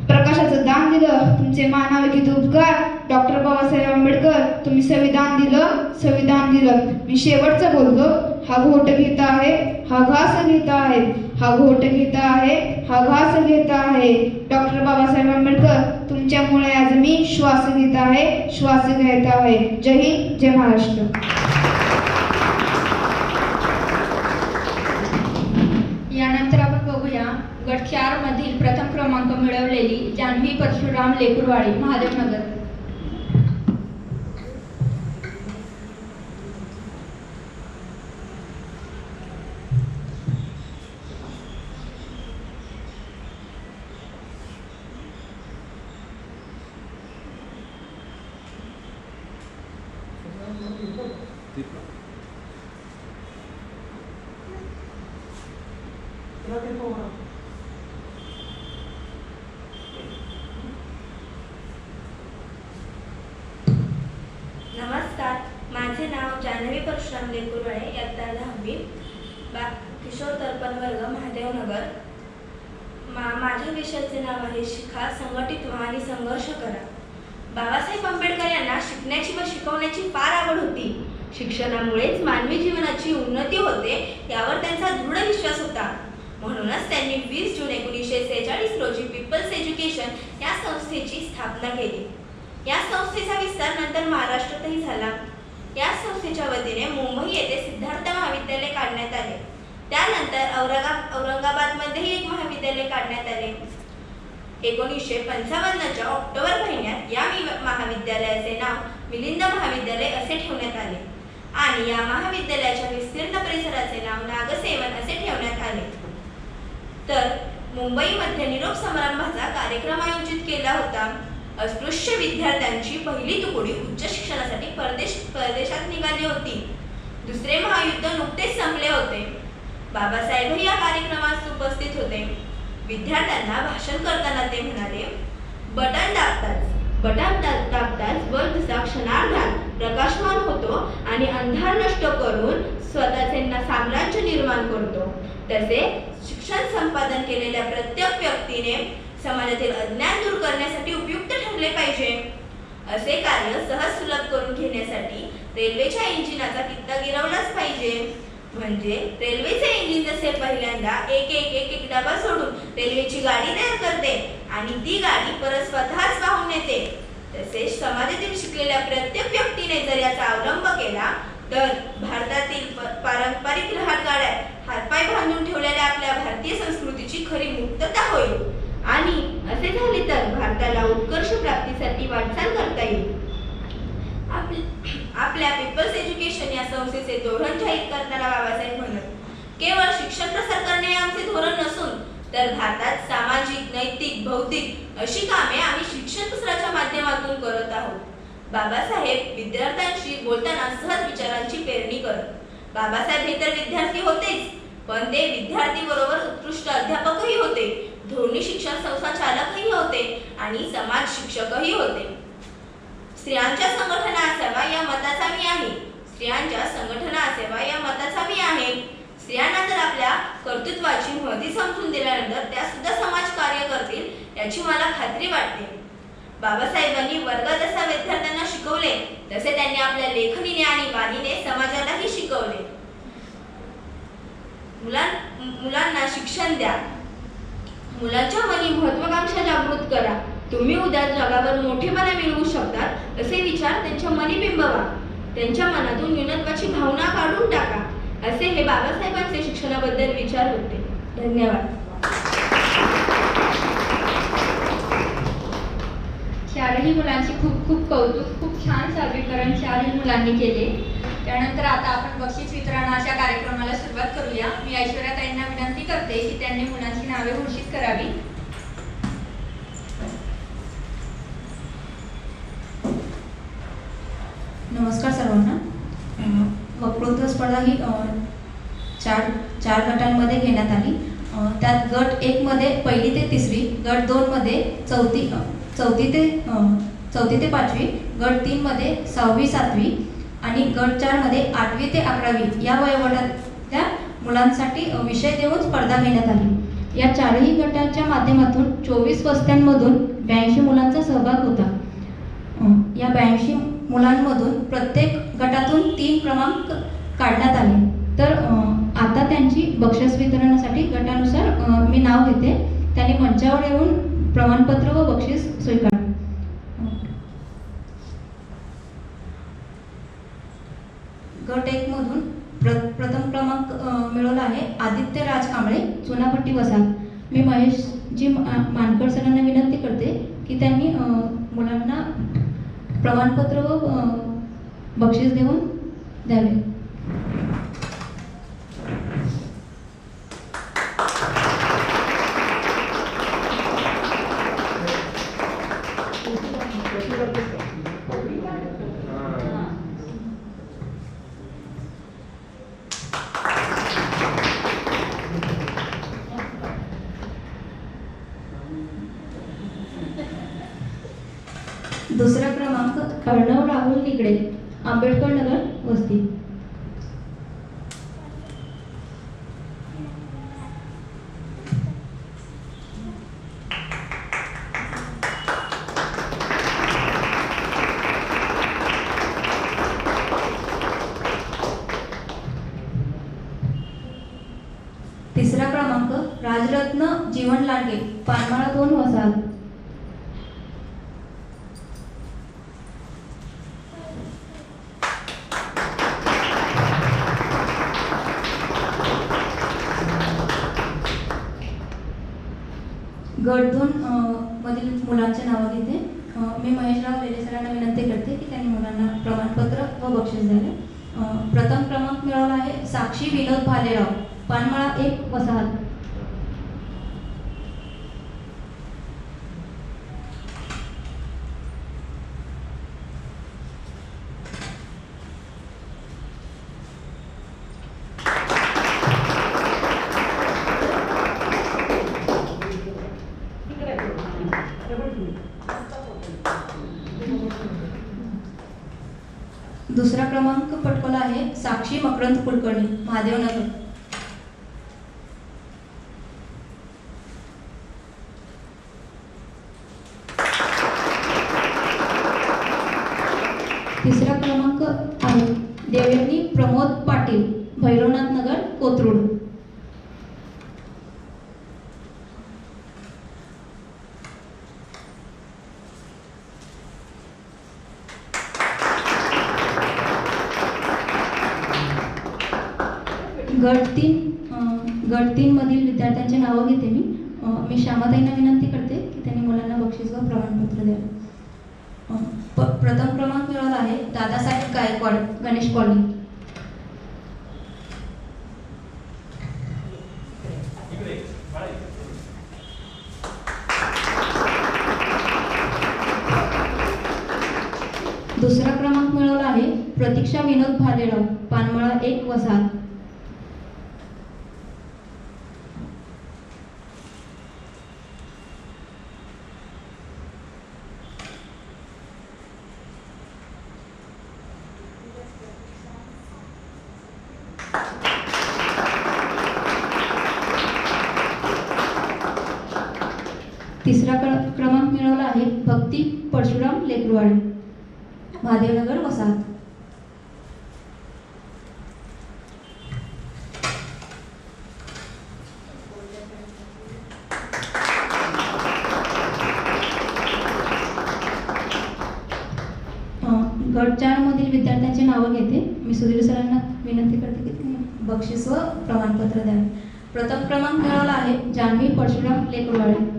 प्रकाशाचं दान दिलं. तुमचे मानावे किती उपकार डॉक्टर बाबासाहेब आंबेडकर. तुम्ही संविधान दिलं, संविधान दिलं. मी शेवटचं बोलतो. हा घोट घेत आहे, हा घास घेत आहे. हा घोट घेत आहे, हा घास घेत आहे. डॉक्टर बाबासाहेब आंबेडकर, तुमच्यामुळे आज मी श्वास घेत आहे, श्वास घेत आहे. जय हिंद, जय महाराष्ट्र. यानंतर आपण बघूया गट 4 मधील प्रथम क्रमांक मिळवलेली जान्हवी परशुराम लेकुरवाडी, महादेवनगर. नमस्कार, माझे नाव जान्हवी परशुराम लेकुरवाळे, इयत्ता 10वी, किशोर तर्पण वर्ग, महादेवनगर. माझ्या विषयाचे नाव आहे शिका, संघटित व्हा आणि संघर्ष करा. बाबासाहेब आंबेडकर यांना शिकण्याची व शिकवण्याची फार आवड होती. शिक्षणामुळेच मानवी जीवनाची उन्नती होते यावर त्यांचा दृढ विश्वास होता. म्हणूनच त्यांनी 20 जून 1946 रोजी पीपल्स एज्युकेशन या संस्थेची स्थापना केली. या संस्थेचा विस्तार नंतर महाराष्ट्रातही झाला. या संस्थेच्या वतीने मुंबई येथे सिद्धार्थ महाविद्यालय काढण्यात आले. त्यानंतर औरंगाबादमध्येही एक महाविद्यालय काढण्यात आले. 1955च्या ऑक्टोबर महिन्यात या महाविद्यालयाचे नाव मिलिंद महाविद्यालय असे ठेवण्यात आले आणि या महाविद्यालयाच्या विस्तीर्ण परिसराचे नाव नागसेवन असे ठेवण्यात आले. तर मुंबईमध्ये निरोप समारंभाचा कार्यक्रम आयोजित केला होता. अस्पृश्य विद्यार्थ्यांची पहिली तुकडी उच्च शिक्षणासाठी परदेशात निघाली होती. दुसरे महायुद्ध नुकतेच संपले होते. बाबासाहेबही या कार्यक्रमात उपस्थित होते. विद्यार्थ्यांना भाषण करताना ते म्हणाले, बटन दाबताच बल्बचा क्षणार्धात प्रकाशमान होतो आणि अंधार नष्ट करून स्वतःचे साम्राज्य निर्माण करतो. तसे शिक्षण संपादन केलेल्या प्रत्येक व्यक्तीने समाजातील अज्ञान दूर करण्यासाठी उपयुक्त ठरले पाहिजे. असे कार्य सहज सुलभ करून घेण्यासाठी रेल्वेच्या इंजिनाचा कित्ता गिरवलाच पाहिजे. म्हणजे रेल्वेचे इंजिन जसे पहिल्यांदा एक डबा सोडून रेल्वेची गाडी तयार करते आणि ती गाडी परत स्वतःच वाहून नेते, तसेच समाजातील शिकलेल्या प्रत्येक व्यक्तीने जर याचा अवलंब केला तर भारतातील पारंपरिक रहाटगाड्यात हातपाय बांधून ठेवलेल्या आपल्या भारतीय संस्कृतीची खरी मुक्तता होईल आणि असे झाले तर भारताला उत्कर्ष प्राप्तीसाठी वाटचाल करता येईल. आपल्या पीपल्स एज्युकेशन या संस्थेचे धोरण जाहीर करताना बाबासाहेब म्हणत, केवळ शिक्षण प्रसार करणे हे आमचे धोरण नसून तर भारतात सामाजिक, नैतिक, बौद्धिक अशी कामे आम्ही शिक्षण प्रसाराच्या माध्यमातून करत आहोत. बाबासाहेब विद्यार्थ्यांशी बोलताना सहज विचारांची पेरणी करत. बाबासाहेब हे तर विद्यार्थी होतेच, पण ते विद्यार्थी बरोबर उत्कृष्ट अध्यापकही होते, धोरणी शिक्षण संस्था चालकही होते आणि समाज शिक्षकही होते. स्त्रियांच्या संघटना असावा या मताचा मी आहे. स्त्रियांना तर आपल्या कर्तृत्वाची महती समजून दिल्यानंतर त्या सुद्धा समाज कार्य करतील याची मला खात्री वाटते. बाबासाहेबांनी वर्गात जसा विद्यार्थ्यांना शिकवले तसे त्यांनी आपल्या लेखणीने आणि वाणीने समाजालाही शिकवले. मुलांना शिक्षण द्या. मुलांच्या मनी महत्वाकांक्षा जागृत करा. तुम्ही उद्या जगावर मोठेपणा मिळवू शकतात असे विचार त्यांच्या मनी बिंबवा. त्यांच्या मनातून न्यूनत्वाची भावना काढून टाका. असे हे बाबासाहेबांचे शिक्षणाबद्दल विचार होते. धन्यवाद. चारही मुलांचे खूप खूप कौतुक. खूप छान सादरीकरण चारही मुलांनी केले. त्यानंतर आता आपण बक्षीस वितरणाच्या कार्यक्रमाला सुरुवात करूया. मी ऐश्वर्याताईंना विनंती करते की त्यांनी मुलांची नावे घोषित करावी. नमस्कार सर्वांना. वक्तृत्व स्पर्धा ही चार गटांमध्ये घेण्यात आली. त्यात गट 1 मध्ये 1ली ते 3री, गट 2 मध्ये 4थी ते 5वी, गट 3 मध्ये 6वी 7वी आणि गट 4 मध्ये 8वी ते 11वी या वयोगटातल्या मुलांसाठी विषय देऊन स्पर्धा घेण्यात आली. या चारही गटांच्या माध्यमातून 24 वस्त्यांमधून 82 मुलांचा सहभाग होता. या 82 मुलांमधून प्रत्येक गटातून 3 क्रमांक काढण्यात आले. तर आता त्यांची बक्षीस वितरणासाठी गटानुसार मी नाव घेते. त्यांनी मंचावर येऊन प्रमाणपत्र व बक्षीस स्वीकार. गट 1 मधून प्रथम क्रमांक मिळवला आहे आदित्य राज कांबळे, चुनापट्टी वसाहत. मी महेशजी मानकर सरांना विनंती करते की त्यांनी मुलांना प्रमाणपत्र व बक्षीस देऊन द्यावे. दुसरा क्रमांक अर्णव राहुल निगडे, आंबेडकर नगर, वस्ती. तिसरा क्रमांक राजरत्न जीवन लांडगे, पानमाळा 2, वसाहत. गट 2 मधील मुलांचे नावं घेते. मी महेशराव लेले सरांना विनंती करते की त्यांनी मुलांना प्रमाणपत्र व बक्षीस द्यावे. प्रथम क्रमांक मिळवला आहे साक्षी विनोद भालेराव, पानमाळा 1, वसाहत. दुसरा क्रमांक पटकवला आहे साक्षी मकरंद कुलकर्णी, महादेवनगर. तिसरा क्रमांक आहे देवयानी प्रमोद पाटील, भैरवनाथ नगर, कोथरूड. गट 3 मधील विद्यार्थ्यांची नावं घेते मी. मी श्यामाताईंना विनंती करते की त्यांनी मुलांना बक्षीस व प्रमाणपत्र द्यावे. प्रथम क्रमांक मिळवला आहे दादासाहेब गायकवाड, गणेश कॉलनी. दुसरा क्रमांक मिळवला आहे प्रतीक्षा विनोद भालेराव, पानमाळा 1, वसाहत. तिसरा क्रमांक मिळवला आहे भक्ती परशुराम लेकरवाडे, महादेवनगर, वसाहत. गट 4 मधील विद्यार्थ्यांची नावं घेते. मी सुधीर सरांना विनंती करते की त्यांनी बक्षीस व प्रमाणपत्र द्यावे. प्रथम क्रमांक मिळवला आहे जान्हवी परशुराम लेकरवाडे.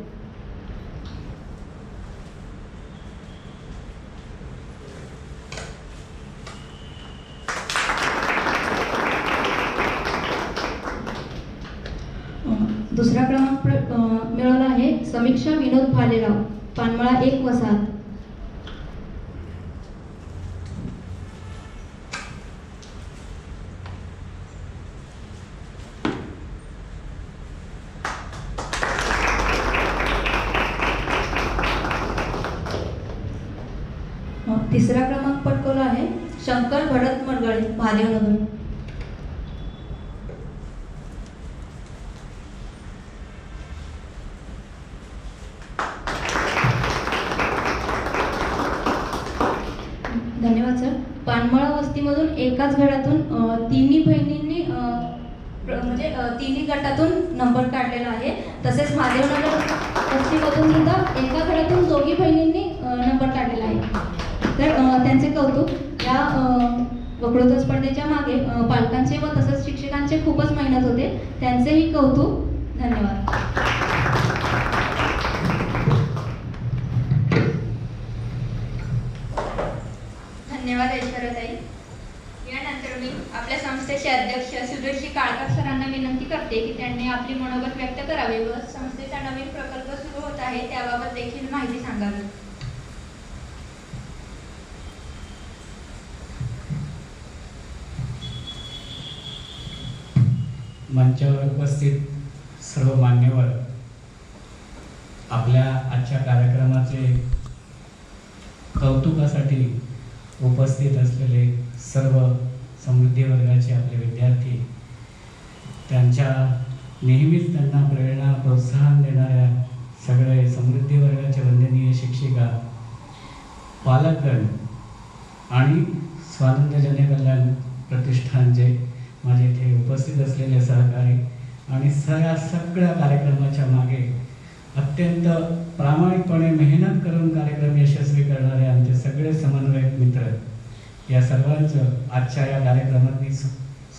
दुसरा क्रमांक मिळवला आहे समीक्षा विनोद भालेराव, पानमाळा 1, वसाहत. तिसरा क्रमांक पटकवला आहे शंकर भरत मडगळे, महादेवनगर. धन्यवाद सर. पानमाळा वस्तीमधून एकाच घरातून तिन्ही बहिणींनी म्हणजे तिन्ही गटातून नंबर काढलेला आहे. तसेच महादेवनगर वस्तीमधून सुद्धा एका घरातून दोघी बहिणींनी नंबर काढलेला आहे. तर त्यांचे कौतुक. या वक्तृत्व स्पर्धेच्या मागे पालकांचे व तसंच शिक्षकांचे खूपच मेहनत होते. त्यांचेही कौतुक. धन्यवाद. धन्यवाद ऐश्वर्याताई. यानंतर मी आपल्या संस्थेचे अध्यक्ष सुधीरजी काळकर सरांना विनंती करते की त्यांनी आपली मनोगत व्यक्त करावे व संस्थेचा नवीन प्रकल्प सुरू होत आहे त्याबाबत देखील माहिती सांगावी. मंचावर उपस्थित सर्व मान्यवर, आपल्या आजच्या कार्यक्रमाचे कौतुकासाठी उपस्थित असलेले सर्व समृद्धी वर्गाचे आपले विद्यार्थी, त्यांच्या नेहमीच त्यांना प्रेरणा प्रोत्साहन देणाऱ्या सगळे समृद्धी वर्गाचे वंदनीय शिक्षिका, पालकगण आणि स्वानंद जनकल्याण प्रतिष्ठानचे माझे इथे उपस्थित असलेले सहकारी आणि सगळ्या कार्यक्रमाच्या मागे अत्यंत प्रामाणिकपणे मेहनत करून कार्यक्रम यशस्वी करणारे आमचे सगळे समन्वयक मित्र, या सर्वांचं आजच्या या कार्यक्रमात मी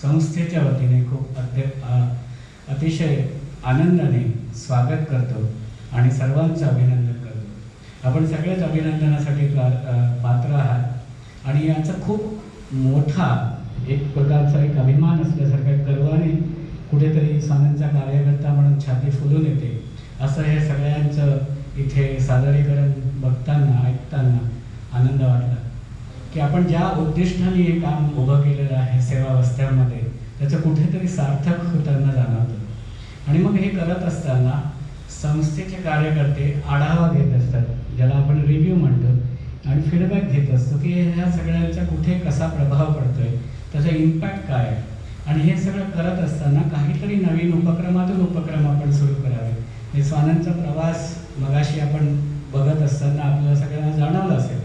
संस्थेच्या वतीने खूप अतिशय आनंदाने स्वागत करतो आणि सर्वांचं अभिनंदन करतो. आपण सगळेच अभिनंदनासाठी पात्र आहात आणि याचा खूप मोठा एक प्रकारचा एक अभिमान असल्यासारखा गर्वाने कुठेतरी स्वामींचा कार्यकर्ता म्हणून छाती फुलून येते. असं हे सगळ्यांचं इथे सादरीकरण बघताना ऐकताना आनंद वाटला की आपण ज्या उद्दिष्टाने हे काम उभं केलेलं आहे सेवावस्थांमध्ये त्याचं कुठेतरी सार्थक होताना जाणवतं. आणि मग हे करत असताना संस्थेचे कार्यकर्ते आढावा घेत असतात, ज्याला आपण रिव्ह्यू म्हणतो, आणि फीडबॅक घेत असतो की ह्या सगळ्यांचा कुठे कसा प्रभाव पडतोय, त्याचा इम्पॅक्ट काय आहे. आणि हे सगळं करत असताना काहीतरी नवीन उपक्रमातून उपक्रम आपण सुरू करावे. हे स्वानंदचा प्रवास मगाशी आपण बघत असताना आपल्याला सगळ्यांना जाणवलं असेल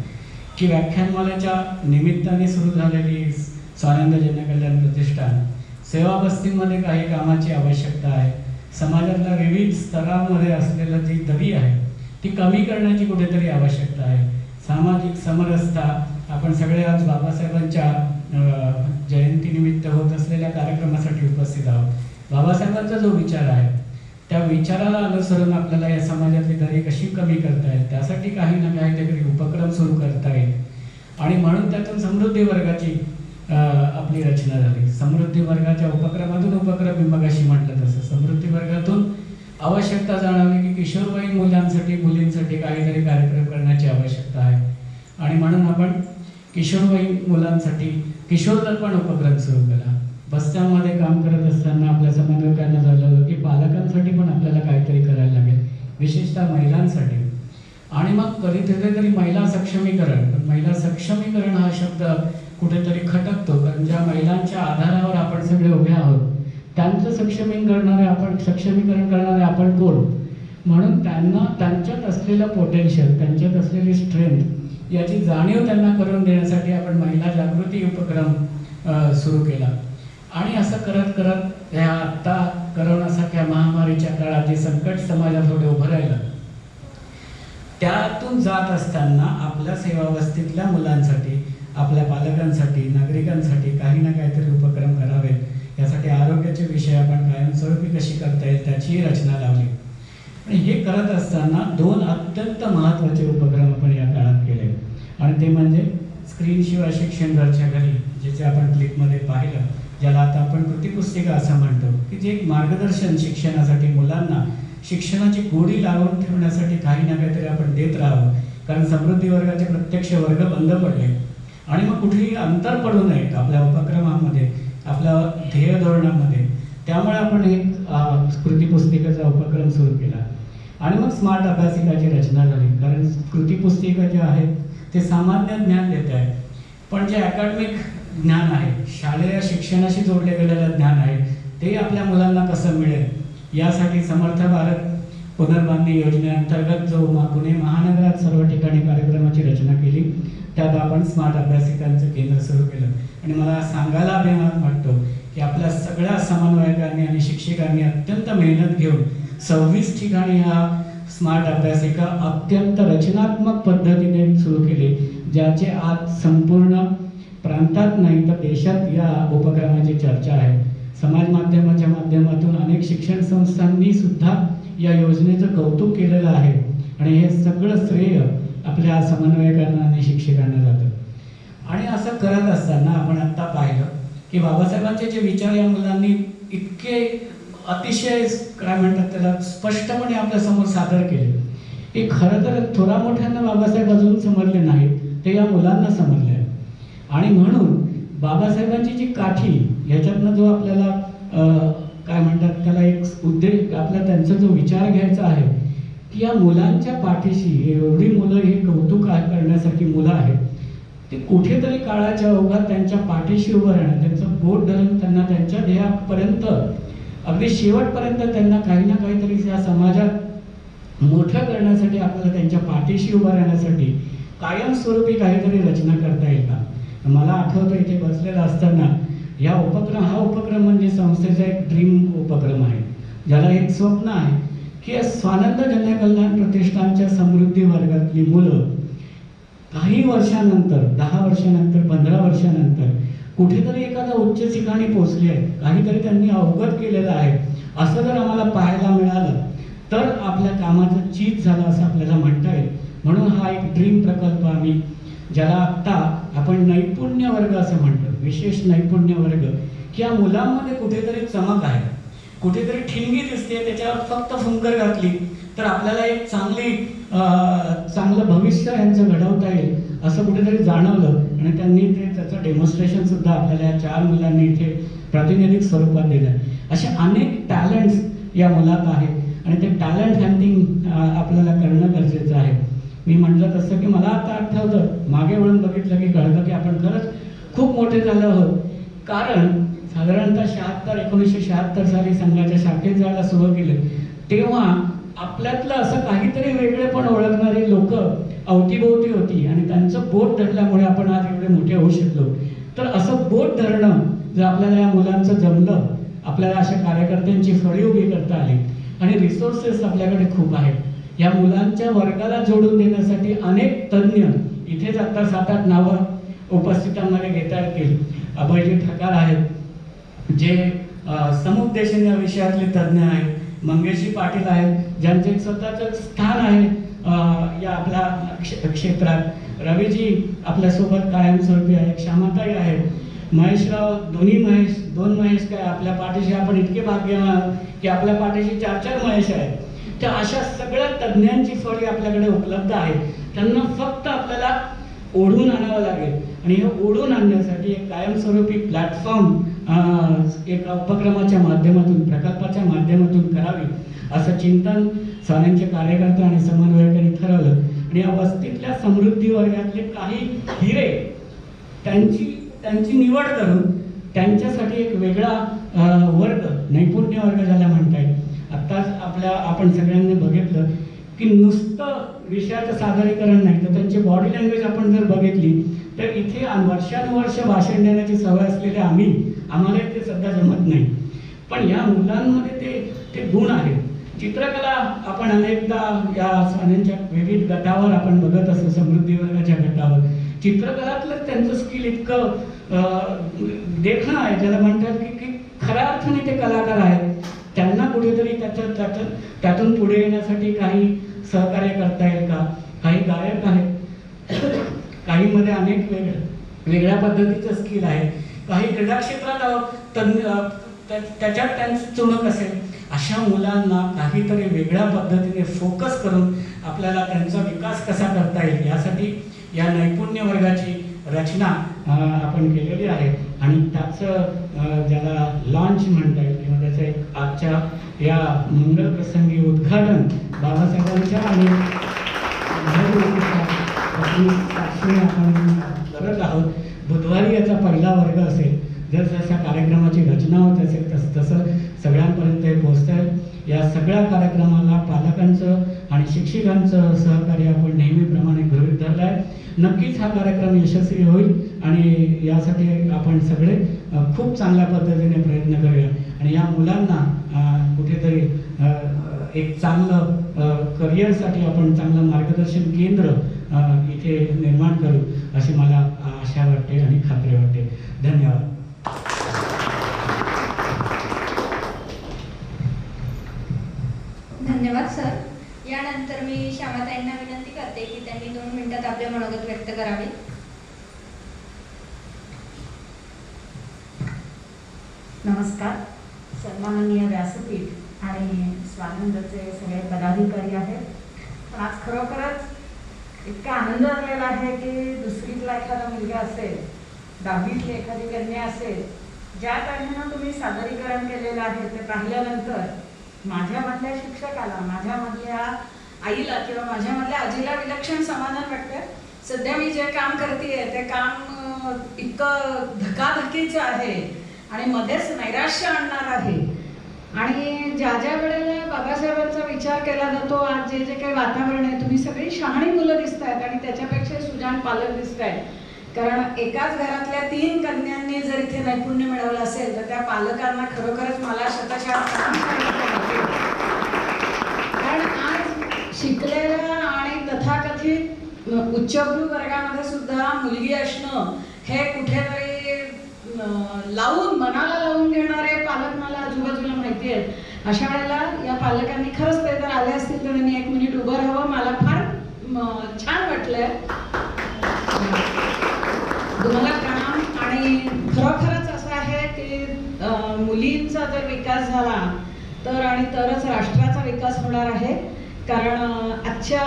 की व्याख्यानमालेच्या निमित्ताने सुरू झालेली स्वानंद जनकल्याण प्रतिष्ठान सेवाबस्तीमध्ये काही कामाची आवश्यकता आहे. समाजातल्या विविध स्तरांमध्ये असलेलं जी दरी आहे ती कमी करण्याची कुठेतरी आवश्यकता आहे. सामाजिक समरसता, आपण सगळे आज बाबासाहेबांच्या जयंतीनिमित्त होत असलेल्या कार्यक्रमासाठी उपस्थित आहोत. बाबासाहेबांचा जो विचार आहे त्या विचाराला अनुसरून आपल्याला या समाजातली दरी कशी कमी करता येईल, त्यासाठी काही ना काहीतरी उपक्रम सुरू करता येईल. आणि म्हणून त्यातून समृद्धी वर्गाची आपली रचना झाली. समृद्धी वर्गाच्या उपक्रमातून उपक्रम मी मगाशी म्हटलं तसं समृद्धी वर्गातून आवश्यकता जाणवली की किशोरवयीन मुलांसाठी मुलींसाठी काहीतरी कार्यक्रम करण्याची आवश्यकता आहे. आणि म्हणून आपण किशोरवयीन मुलांसाठी किशोर दर्पण उपक्रम सुरू केला. बस्त्यांमध्ये काम करत असताना आपल्या समन्वयकांना झालं की पालकांसाठी पण आपल्याला काहीतरी करायला लागेल, विशेषतः महिलांसाठी. आणि मग कधीतरी महिला सक्षमीकरण, पण महिला सक्षमीकरण हा शब्द कुठेतरी खटकतो, कारण ज्या महिलांच्या आधारावर आपण सगळे उभे आहोत त्यांचं सक्षमीकरण करणारे आपण कोण. म्हणून त्यांना त्यांच्यात असलेलं पोटेन्शियल, त्यांच्यात असलेली स्ट्रेंथ याची जाणीव त्यांना करून देण्यासाठी आपण महिला जागृती उपक्रम सुरू केला. आणि असं करत करत ह्या आत्ता करोनासारख्या महामारीच्या काळात जे संकट समाजापुढे उभं राहिलं त्यातून जात असताना आपल्या सेवावस्थेतल्या मुलांसाठी, आपल्या पालकांसाठी, नागरिकांसाठी काही ना काहीतरी उपक्रम करावे. यासाठी आरोग्याचे विषय आपण कायमस्वरूपी कशी करता येईल त्याचीही रचना लावली. आणि हे करत असताना दोन अत्यंत महत्त्वाचे उपक्रम आपण या काळात केले, आणि ते म्हणजे स्क्रीनशिवाय शिक्षण घरच्या घरी, ज्याचे आपण क्लिपमध्ये पाहिलं, ज्याला आता आपण कृतीपुस्तिका असं म्हणतो, की जे एक मार्गदर्शन शिक्षणासाठी मुलांना शिक्षणाची गोडी लावून ठेवण्यासाठी काही ना काहीतरी आपण देत राहावं. कारण समृद्धी वर्गाचे प्रत्यक्ष वर्ग बंद पडले आणि मग कुठेही अंतर पडू नये आपल्या उपक्रमामध्ये, आपल्या ध्येय धोरणामध्ये. त्यामुळे आपण एक कृतीपुस्तिकेचा उपक्रम सुरू केला. आणि मग स्मार्ट अभ्यासिकाची रचना झाली. कारण कृतीपुस्तिका जे आहेत ते सामान्य ज्ञान देत आहे, पण जे अकॅडमिक ज्ञान आहे, शालेय शिक्षणाशी जोडले गेलेलं ज्ञान आहे, ते आपल्या मुलांना कसं मिळेल यासाठी समर्थ भारत पुनर्बांधणी योजनेअंतर्गत जो पुणे महानगरात सर्व ठिकाणी कार्यक्रमाची रचना केली, त्यात आपण स्मार्ट अभ्यासिकांचं केंद्र सुरू केलं. आणि मला सांगायला अभिमान वाटतो की आपल्या सगळ्या समन्वयकांनी आणि शिक्षकांनी अत्यंत मेहनत घेऊन 26 ठिकाणी ह्या स्मार्ट अभ्यासिका अत्यंत रचनात्मक पद्धतीने सुरू केले, ज्याचे आज संपूर्ण प्रांतात नाही तर देशात या उपक्रमाची चर्चा आहे. समाज माध्यमाच्या माध्यमातून अनेक शिक्षण संस्थांनी सुद्धा या योजनेचं कौतुक केलेलं आहे. आणि हे सगळं श्रेय आपल्या समन्वयकांना आणि शिक्षकांना जातं. आणि असं करत असताना आपण आत्ता पाहिलं की बाबासाहेबांचे जे विचार या मुलांनी इतके अतिशय काय म्हणतात त्याला स्पष्टपणे आपल्यासमोर सादर केले की खरं तर थोडा मोठ्यांना बाबासाहेब अजून समजले नाहीत, ते या मुलांना समजले. आणि म्हणून बाबासाहेबांची जी काठी, ह्याच्यातनं जो आपल्याला काय म्हणतात त्याला एक उद्देश, आपला त्यांचा जो विचार घ्यायचा आहे की या मुलांच्या पाठीशी एवढी मुलं हे कौतुक करण्यासाठी मुलं आहेत, ते कुठेतरी काळाच्या ओघात त्यांच्या पाठीशी उभं राहणं, त्यांचं बोट धरून त्यांना त्यांच्या ध्येयापर्यंत अगदी शेवटपर्यंत त्यांना काही ना काहीतरी या समाजात मोठं करण्यासाठी, आपल्याला त्यांच्या पाठीशी उभं राहण्यासाठी कायमस्वरूपी काहीतरी रचना करता येईल का? मला आठवतं इथे बसलेला असताना हा उपक्रम म्हणजे संस्थेचा एक ड्रीम उपक्रम आहे, ज्याला एक स्वप्न आहे की स्वानंद जनकल्याण प्रतिष्ठानच्या समृद्धी वर्गातली मुलं काही वर्षानंतर, 10 वर्षानंतर, 15 वर्षानंतर कुठेतरी एखाद्या उच्च ठिकाणी पोहोचली आहे, काहीतरी त्यांनी अवगत केलेलं आहे, असं जर आम्हाला पाहायला मिळालं तर आपल्या कामाचं चीज झालं असं आपल्याला म्हणता येईल. म्हणून हा एक ड्रीम प्रकल्प आम्ही, ज्याला आत्ता आपण नैपुण्य वर्ग असं म्हणतो, विशेष नैपुण्य वर्ग, की या मुलांमध्ये कुठेतरी चमक आहे, कुठेतरी ठिणगी दिसते, त्याच्यावर फक्त फुंकर घातली तर आपल्याला एक चांगलं भविष्य यांचं घडवता येईल असं कुठेतरी जाणवलं. आणि त्यांनी त्याचं डेमॉन्स्ट्रेशन सुद्धा आपल्याला या 4 मुलांनी इथे प्रातिनिधिक स्वरूपात दिलं. असे अनेक टॅलेंट्स या मुलात आहेत आणि ते टॅलेंट हंटिंग आपल्याला करणं गरजेचं आहे. मी म्हटलं तसं की मला आता आठवतं, मागे वळून बघितलं की कळतं की आपण खरंच खूप मोठे झालो आहोत. कारण साधारणतः 1976 साली संघाच्या शाखेत जायला सुरू केलं, तेव्हा आपल्यातलं असं काहीतरी वेगळेपण ओळखणारी लोक अवतीभोवती होती आणि त्यांचं बोट धरल्यामुळे आपण आज एवढे मोठे होऊ शकलो. तर असं बोट धरणं जर आपल्याला या मुलांचं जमलं, आपल्याला अशा कार्यकर्त्यांची फळी उभी करता आली आणि रिसोर्सेस आपल्याकडे खूप आहेत. या मुलांच्या वर्गाला जोडून देण्यासाठी अनेक तज्ज्ञ इथेच आता 7-8 नावं उपस्थितांमध्ये घेता येतील. अभयजी ठकार आहेत, जे समुपदेशन या विषयातले तज्ज्ञ आहेत. मंगेशजी पाटील आहेत, ज्यांचे एक स्वतःचं स्थान आहे या आपल्या क्षेत्रात. रवीजी आपल्यासोबत कायमस्वरूपी आहेत. श्यामाताई आहेत. महेशराव, दोन महेश काय आपल्या पाठीशी, आपण इतके भाग्यवान की आपल्या पाठीशी 4-4 महेश आहेत. तर अशा सगळ्या तज्ज्ञांची फळी आपल्याकडे उपलब्ध आहे. त्यांना फक्त आपल्याला ओढून आणावं लागेल आणि हे ओढून आणण्यासाठी एक कायमस्वरूपी प्लॅटफॉर्म एका उपक्रमाच्या माध्यमातून, प्रकल्पाच्या माध्यमातून करावी असं चिंतन साऱ्यांचे कार्यकर्ते आणि समन्वयकांनी ठरवलं. आणि या वस्तीतल्या समृद्धी वर्गातले काही हिरे त्यांची निवड करून त्यांच्यासाठी एक वेगळा वर्ग, नैपुण्य वर्ग ज्याला म्हणता येईल. आत्ताच आपण सगळ्यांनी बघितलं की नुसतं विषयाचं सादरीकरण नाही, तर त्यांची बॉडी लँग्वेज आपण जर बघितली तर इथे वर्षानुवर्ष भाषण देण्याची सवय असलेले आम्हाला ते सध्या जमत नाही, पण या मुलांमध्ये ते गुण आहेत. चित्रकला आपण अनेकदा या स्वानांच्या विविध गटावर आपण बघत असतो, समृद्धी वर्गाच्या गटावर चित्रकलातलं त्यांचं स्किल इतकं देखणं आहे, ज्याला म्हणतात की खऱ्या अर्थाने ते कलाकार आहेत. त्यांना कुठेतरी त्यातून पुढे येण्यासाठी काही सहकार्य करता येईल का? काही गायक आहेत, काहीमध्ये अनेक वेगळ्या पद्धतीचं स्किल आहे, काही क्रीडा क्षेत्रात त्याच्यात त्यांचं चुणक असेल. अशा मुलांना काहीतरी वेगळ्या पद्धतीने फोकस करून आपल्याला त्यांचा विकास कसा करता येईल यासाठी या नैपुण्य वर्गाची रचना आपण केलेली आहे. आणि त्याचं ज्याला लॉन्च म्हणता येईल किंवा त्याचं एक आजच्या या मंगल प्रसंगी उद्घाटन बाबासाहेबांच्या आणि आपण करत आहोत. बुधवारी याचा पहिला वर्ग असेल. जर जशा कार्यक्रमाची रचना होत असेल तसं सगळ्यांपर्यंत हे पोहोचतं. या सगळ्या कार्यक्रमाला पालकांचं आणि शिक्षकांचं सहकार्य आपण नेहमीप्रमाणे गृहीत धरलं आहे. नक्कीच हा कार्यक्रम यशस्वी होईल आणि यासाठी आपण सगळे खूप चांगल्या पद्धतीने प्रयत्न करूया आणि या मुलांना कुठेतरी एक चांगलं करिअरसाठी आपण चांगलं मार्गदर्शन केंद्र इथे निर्माण करू अशी मला आशा वाटते आणि खात्री वाटते. धन्यवाद. धन्यवाद सर. यानंतर मी श्यामाताईंना विनंती करते की त्यांनी 2 मिनिटात आपले मनोगत व्यक्त करावे. नमस्कार. सन्माननीय व्यासपीठ आणि स्वानंदचे सगळे पदाधिकारी आहेत. पण आज खरोखरच इतका आनंद झालेला आहे की दुसरीतला एखादा मुलगा असेल, 10वीतली एखादी कन्या असेल, ज्या तऱ्हेनं तुम्ही सादरीकरण केलेलं आहे ते पाहिल्यानंतर माझ्यामधल्या शिक्षकाला, माझ्यामधल्या आईला किंवा माझ्यामधल्या आजीला विलक्षण समाधान वाटतं. सध्या मी जे काम करते ते काम इतकं धकाधकीचं आहे आणि मध्येच नैराश्य आणणार आहे. आणि ज्या ज्या वेळेला बाबासाहेबांचा विचार केला जातो, आज जे जे काही वातावरण आहे, तुम्ही सगळी शहाणी मुलं दिसत आहेत आणि त्याच्यापेक्षा सुजाण पालक दिसत आहेत. कारण एकाच घरातल्या 3 कन्यांनी जर इथे नैपुण्य मिळवलं असेल तर त्या पालकांना खरोखरच मला शतशः कारण आज शिकलेल्या आणि तथाकथित उच्चभ्रू वर्गामध्ये सुद्धा मुलगी असणं हे कुठेतरी लावून मनाला लावून घेणारे पालक मला आजूबाजूला माहिती आहेत. अशा वेळेला या पालकांनी खरंच ते जर आले असतील तर त्यांनी 1 मिनिट उभं राहावं. मला फार छान वाटलंय तुम्हाला प्रणाम. आणि खरोखरच असं आहे की मुलींचा जर विकास झाला तर आणि तरच राष्ट्राचा विकास होणार आहे. कारण आजच्या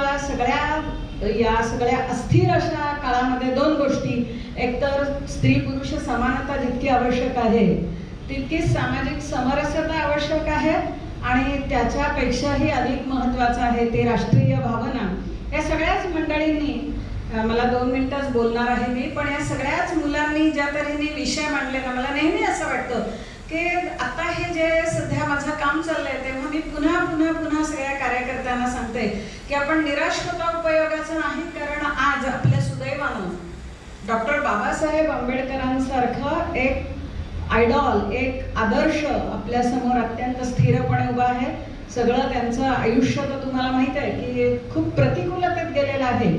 या सगळ्या अस्थिर अशा काळामध्ये 2 गोष्टी, एकतर स्त्री पुरुष समानता जितकी आवश्यक आहे तितकीच सामाजिक समरसता आवश्यक आहे आणि त्याच्यापेक्षाही अधिक महत्त्वाचं आहे ते राष्ट्रीय भावना. या सगळ्याच मंडळींनी, मला 2 मिनिटच बोलणार आहे मी, पण या सगळ्याच मुलांनी ज्या तऱ्हेने विषय मांडले ना, मला नेहमी असं वाटतं की आता हे जे सध्या माझं काम चाललंय तेव्हा मी पुन्हा पुन्हा पुन्हा सगळ्या कार्यकर्त्यांना सांगते की आपण निराश होता उपयोगाचं नाही. कारण आज आपल्या सुदैवानं डॉक्टर बाबासाहेब आंबेडकरांसारखं एक आयडॉल, एक आदर्श आपल्या समोर अत्यंत स्थिरपणे उभा आहे. सगळं त्यांचं आयुष्य तर तुम्हाला माहित आहे की खूप प्रतिकूलतेत गेलेलं आहे.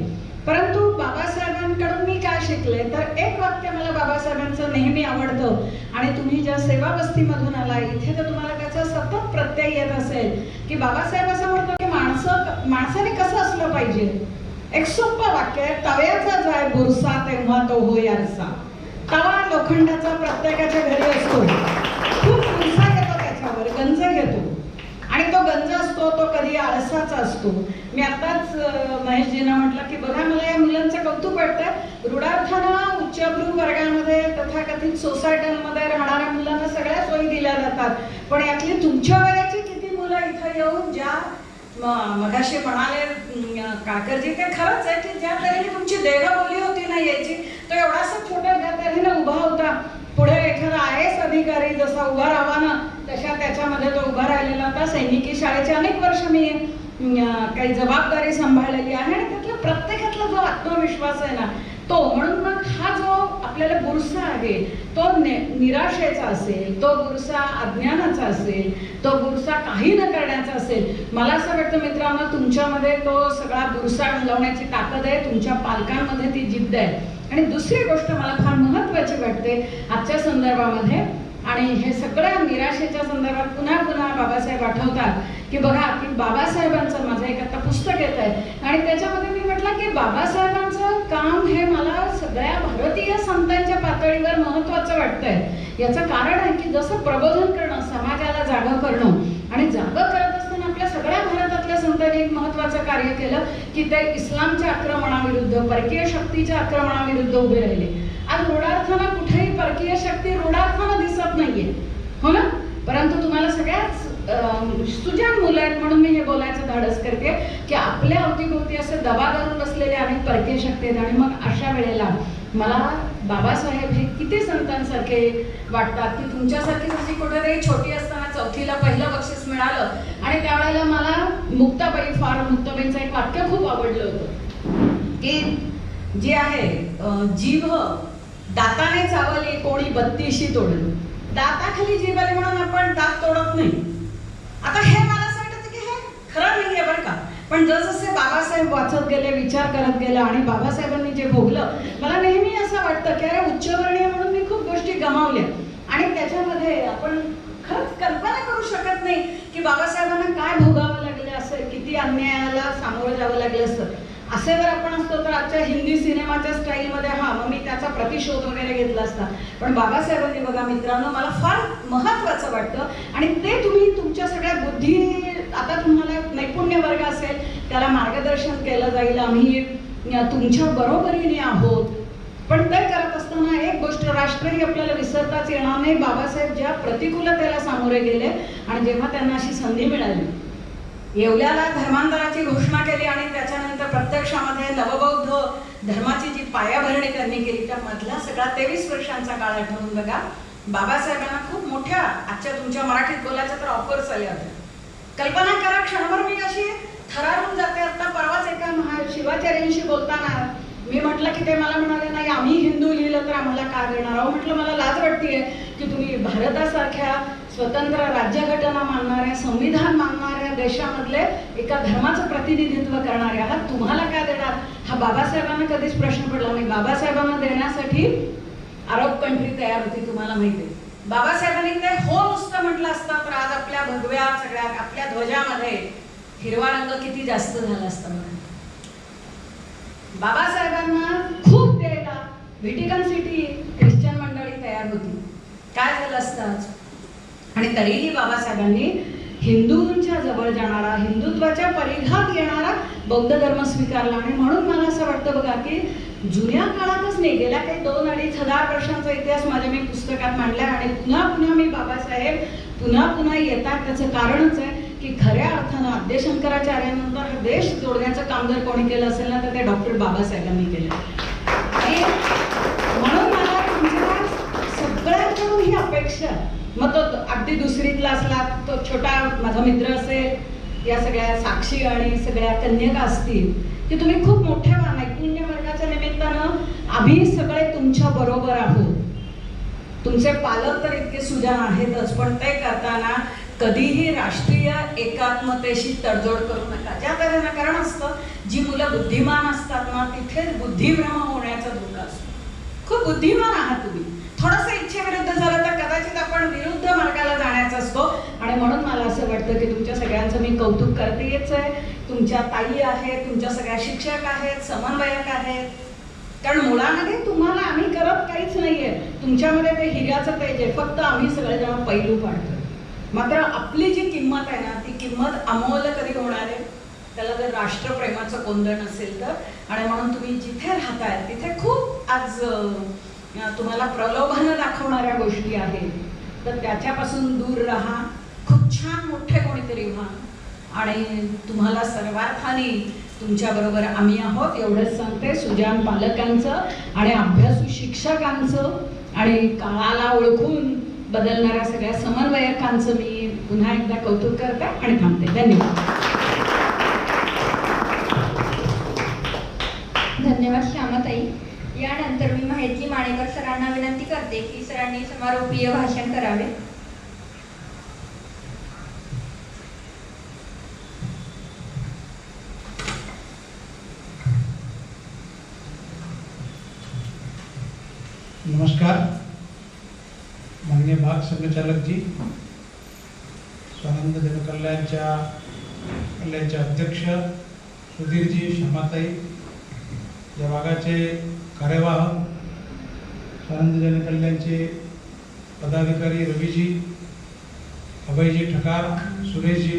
परंतु बाबासाहेबांकडून मी काय शिकले तर एक वाक्य मला बाबासाहेबांचं नेहमी आवडतं आणि तुम्ही ज्या सेवा वस्तीमधून आला इथे तर तुम्हाला त्याचा सतत प्रत्यय येत असेल की बाबासाहेब असं म्हणतो की माणसाने कसं असलं पाहिजे. एक सोपं वाक्य आहे, तव्याचा जाय बुरसा तेव्हा तो होय आरसा. तवा लोखंडाचा प्रत्येकाच्या घरी असतो, खूप बुरसा घेतो त्याच्यावर, गंज घेतो आणि तो गंज असतो तो कधी आळसाचा असतो. मी आताच महेशजींना म्हटलं की बघा मला या मुलांचं कौतुक वाटतं. रूढार्थानं उच्चभ्रू वर्गामध्ये तथाकथित सोसायट्यांमध्ये राहणाऱ्या मुलांना सगळ्या सोयी दिल्या जातात, पण यातली तुमच्या वयाची किती मुलं इथं येऊन ज्या मगाशी म्हणाले काकरजी ते खरंच आहे की ज्या तऱ्हेने तुमची देहबोली होती ना याची, तो एवढासा छोटा ज्या तऱ्हेने उभा होता, पुढे एखादा IAS अधिकारी जसा उभा राहावा ना तशा त्याच्यामध्ये तो उभा राहिलेला होता. सैनिकी शाळेचे अनेक वर्ष मी काही जबाबदारी सांभाळलेली आहे आणि त्यातला प्रत्येकातला जो आत्मविश्वास आहे ना तो, म्हणून मग हा जो आपल्याला बुरसा आहे तो निराशेचा असेल, तो बुरसा अज्ञानाचा असेल, तो बुरसा काही न करण्याचा असेल. मला असं वाटतं मित्रांनो तुमच्यामध्ये तो सगळा बुरसा घालवण्याची ताकद आहे, तुमच्या पालकांमध्ये ती जिद्द आहे. आणि दुसरी गोष्ट मला फार महत्त्वाची वाटते आजच्या संदर्भामध्ये आणि हे सगळ्या निराशेच्या संदर्भात पुन्हा पुन्हा बाबासाहेब आठवतात की बघा की बाबासाहेबांचं माझं एक आता पुस्तक येत आहे आणि त्याच्यामध्ये मी म्हटलं की बाबासाहेबांचं काम हे मला सगळ्या भारतीय संतांच्या पातळीवर महत्त्वाचं वाटतंय. याचं कारण आहे की जसं प्रबोधन करणं, समाजाला जागं करणं आणि जागं करत असताना आपल्या सगळ्या भारतातल्या संतांनी एक महत्त्वाचं कार्य केलं की ते इस्लामच्या आक्रमणाविरुद्ध, परकीय शक्तीच्या आक्रमणाविरुद्ध उभे राहिले. आज रूढार्थानं कुठेही परकीय शक्ती रूढार्थानं दिसत नाहीये, हो ना, परंतु तुम्हाला सगळ्याच सुजाण मुलं आहेत म्हणून मी हे बोलायचं धाडस करते की आपल्या अवतीभोवती असे दबा धरून बसलेले अनेक परकीय शक्ती आहेत. आणि मग अशा वेळेला मला बाबासाहेब हे किती संतांसारखे वाटतात की तुमच्यासारखी जशी कुठेतरी छोटी असताना 4थीला पहिलं बक्षीस मिळालं आणि त्यावेळेला मला मुक्ताबाईंचं एक वाक्य खूप आवडलं होतं की जी आहे जीभ दाताने चावली कोणी 32 तोडली. दाताखाली जीभ आली म्हणून आपण दात तोडत नाही. आता हे मला असं वाटतं की हे खरं नाहीये बरं का, पण जसजसे बाबासाहेब वाचत गेले, विचार करत गेले आणि बाबासाहेबांनी जे भोगलं, मला नेहमी असं वाटतं की अरे उच्चवर्णीय म्हणून मी खूप गोष्टी गमावल्या आणि त्याच्यामध्ये आपण खरंच कल्पना करू शकत नाही की बाबासाहेबांना काय भोगावं लागलं असेल, किती अन्यायाला सामोरं जावं लागलं असतं. असे जर आपण असतो तर आजच्या हिंदी सिनेमाच्या स्टाईलमध्ये मग मी त्याचा प्रतिशोध वगैरे घेतला असता. पण बाबासाहेबांनी बघा मित्रांनो मला फार महत्त्वाचं वाटतं आणि ते तुम्ही तुमच्या सगळ्या बुद्धी, आता तुम्हाला नैपुण्य वर्ग असेल त्याला मार्गदर्शन केलं जाईल, आम्ही तुमच्या बरोबरीने आहोत. पण ते करत असताना एक गोष्ट राष्ट्रही आपल्याला विसरताच येणार नाही. बाबासाहेब ज्या प्रतिकूलतेला सामोरे गेले आणि जेव्हा त्यांना अशी संधी मिळाली, येवल्याला धर्मांतराची घोषणा केली आणि त्याच्यानंतर प्रत्यक्षामध्ये नवबौद्ध धर्माची जी पायाभरणी त्यांनी केली, त्या मधला सगळा 23 वर्षांचा काळ आठवून बघा. बाबासाहेबांना खूप मोठ्या, आजच्या तुमच्या मराठीत बोलायचं तर ऑफर्स आल्या होत्या. कल्पना करा, क्षणभर मी अशी थरारून जाते. आता परवाच एका शिवाचार्यांशी बोलताना मी म्हटलं की ते मला म्हणाले, नाही आम्ही हिंदू लिहिलं तर आम्हाला का देणार? अहो म्हटलं, मला लाज वाटतेय की तुम्ही भारतासारख्या स्वतंत्र राज्यघटना मानणाऱ्या, संविधान मानणाऱ्या देशामधले एका धर्माचं प्रतिनिधित्व करणारे आहात, तुम्हाला काय देणार? हा बाबासाहेबांना कधीच प्रश्न पडला नाही. बाबासाहेबांना देण्यासाठी अरब कंट्री तयार होती, तुम्हाला माहिती आहे. बाबासाहेबांनी ते हो नुसतं म्हटलं असतं तर आज आपल्या भगव्या सगळ्या आपल्या ध्वजामध्ये हिरवा रंग किती जास्त झाला असता. बाबासाहेबांना खूप द्यायला व्हॅटिकन सिटी ख्रिश्चन मंडळी तयार होती. काय झालं असतं आज? आणि तरीही बाबासाहेबांनी हिंदूंच्या जवळ जाणारा, हिंदुत्वाच्या परिघात येणारा बौद्ध धर्म स्वीकारला. आणि म्हणून मला असं वाटतं बघा की जुन्या काळातच नाही, गेल्या काही 2-2.5 हजार वर्षांचा इतिहास माझ्या मी पुस्तकात मांडला आणि पुन्हा पुन्हा मी बाबासाहेब पुन्हा येतात. त्याचं कारणच आहे की खऱ्या अर्थानं आद्यशंकराचार्यानंतर हा देश जोडण्याचं काम जर कोणी केलं असेल ना तर ते डॉक्टर बाबासाहेबांनी केलं. आणि म्हणून मला तुमच्या सगळ्यांकडून ही अपेक्षा, मग तो अगदी दुसरीतला असला, तो छोटा माझा मित्र असेल, या सगळ्या साक्षी आणि सगळ्या कन्यका असतील, की तुम्ही खूप मोठ्या नैपुण्य वर्गाच्या निमित्तानं आम्ही सगळे तुमच्या बरोबर आहोत. तुमचे पालक तर इतके सुजाण आहेतच, पण ते करताना कधीही राष्ट्रीय एकात्मतेशी तडजोड करू नका. ज्या तऱ्हेनं कारण असतं, जी मुलं बुद्धिमान असतात ना तिथेच बुद्धिभ्रम होण्याचा धोका असतो. खूप बुद्धिमान आहात तुम्ही, थोडंसं इच्छेविरुद्ध झालं तर कदाचित आपण विरुद्ध मार्गाला जाण्याचा असतो. आणि म्हणून मला असं वाटतं की तुमच्या सगळ्यांचं मी कौतुक करतेच आहे. तुमच्या ताई आहेत, तुमच्या सगळ्या शिक्षक आहेत, समन्वयक आहेत. कारण मुलामध्ये तुम्हाला आम्ही करत काहीच नाहीये, तुमच्यामध्ये ते हिऱ्याचं तेज आहे, फक्त आम्ही सगळेजण पैलू पाडतो. मात्र आपली जी किंमत आहे ना ती किंमत अमोल कधी होणार आहे? त्याला जर राष्ट्रप्रेमाचं कोंदण असेल तर. आणि म्हणून तुम्ही जिथे राहताय तिथे खूप आज तुम्हाला प्रलोभनं दाखवणाऱ्या गोष्टी आहेत, तर त्याच्यापासून दूर राहा. खूप छान मोठे कोणीतरी व्हा आणि तुम्हाला सर्वार्थाने तुमच्याबरोबर आम्ही आहोत एवढंच सांगते. सुजाण पालकांचं आणि अभ्यासू शिक्षकांचं आणि काळाला ओळखून बदलणाऱ्या सगळ्या समन्वयकांचं मी पुन्हा एकदा कौतुक करते आणि थांबते. धन्यवाद. धन्यवाद श्यामाताई. यानंतर मी माहिती माणेकर सरांना विनंती करते की सरांनी समारोपीय भाषण करावे. नमस्कार माननीय भाग संघचालक जी, स्वानंद जनकल्याणचे अध्यक्ष सुधीरजी, श्यामाताई, या भागाचे कार्यवाह, स्वानंद जनकल्याणचे पदाधिकारी रवीजी, अभयजी ठकार, सुरेशजी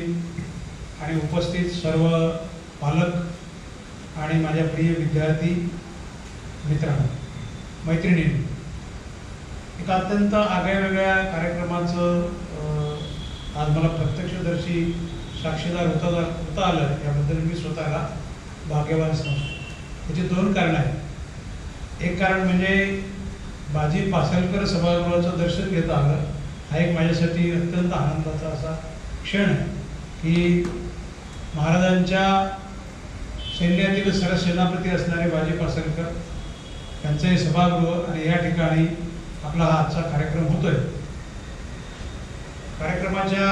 आणि उपस्थित सर्व पालक आणि माझ्या प्रिय विद्यार्थी मित्रांनो, मैत्रिणींनो, एका अत्यंत आगळ्यावेगळ्या कार्यक्रमाचं आज मला प्रत्यक्षदर्शी साक्षीदार होता आलं, याबद्दल मी स्वतःला भाग्यवान समजतो. त्याची 2 कारणं आहेत. एक कारण म्हणजे बाजी पासलकर सभागृहाचं दर्शन घेता आलं. हा एक माझ्यासाठी अत्यंत आनंदाचा असा क्षण आहे की महाराजांच्या सैन्यातील सरसेनापती असणारे बाजी पासलकर यांचं हे सभागृह आणि या ठिकाणी आपला हा आजचा कार्यक्रम होतोय. कार्यक्रमाच्या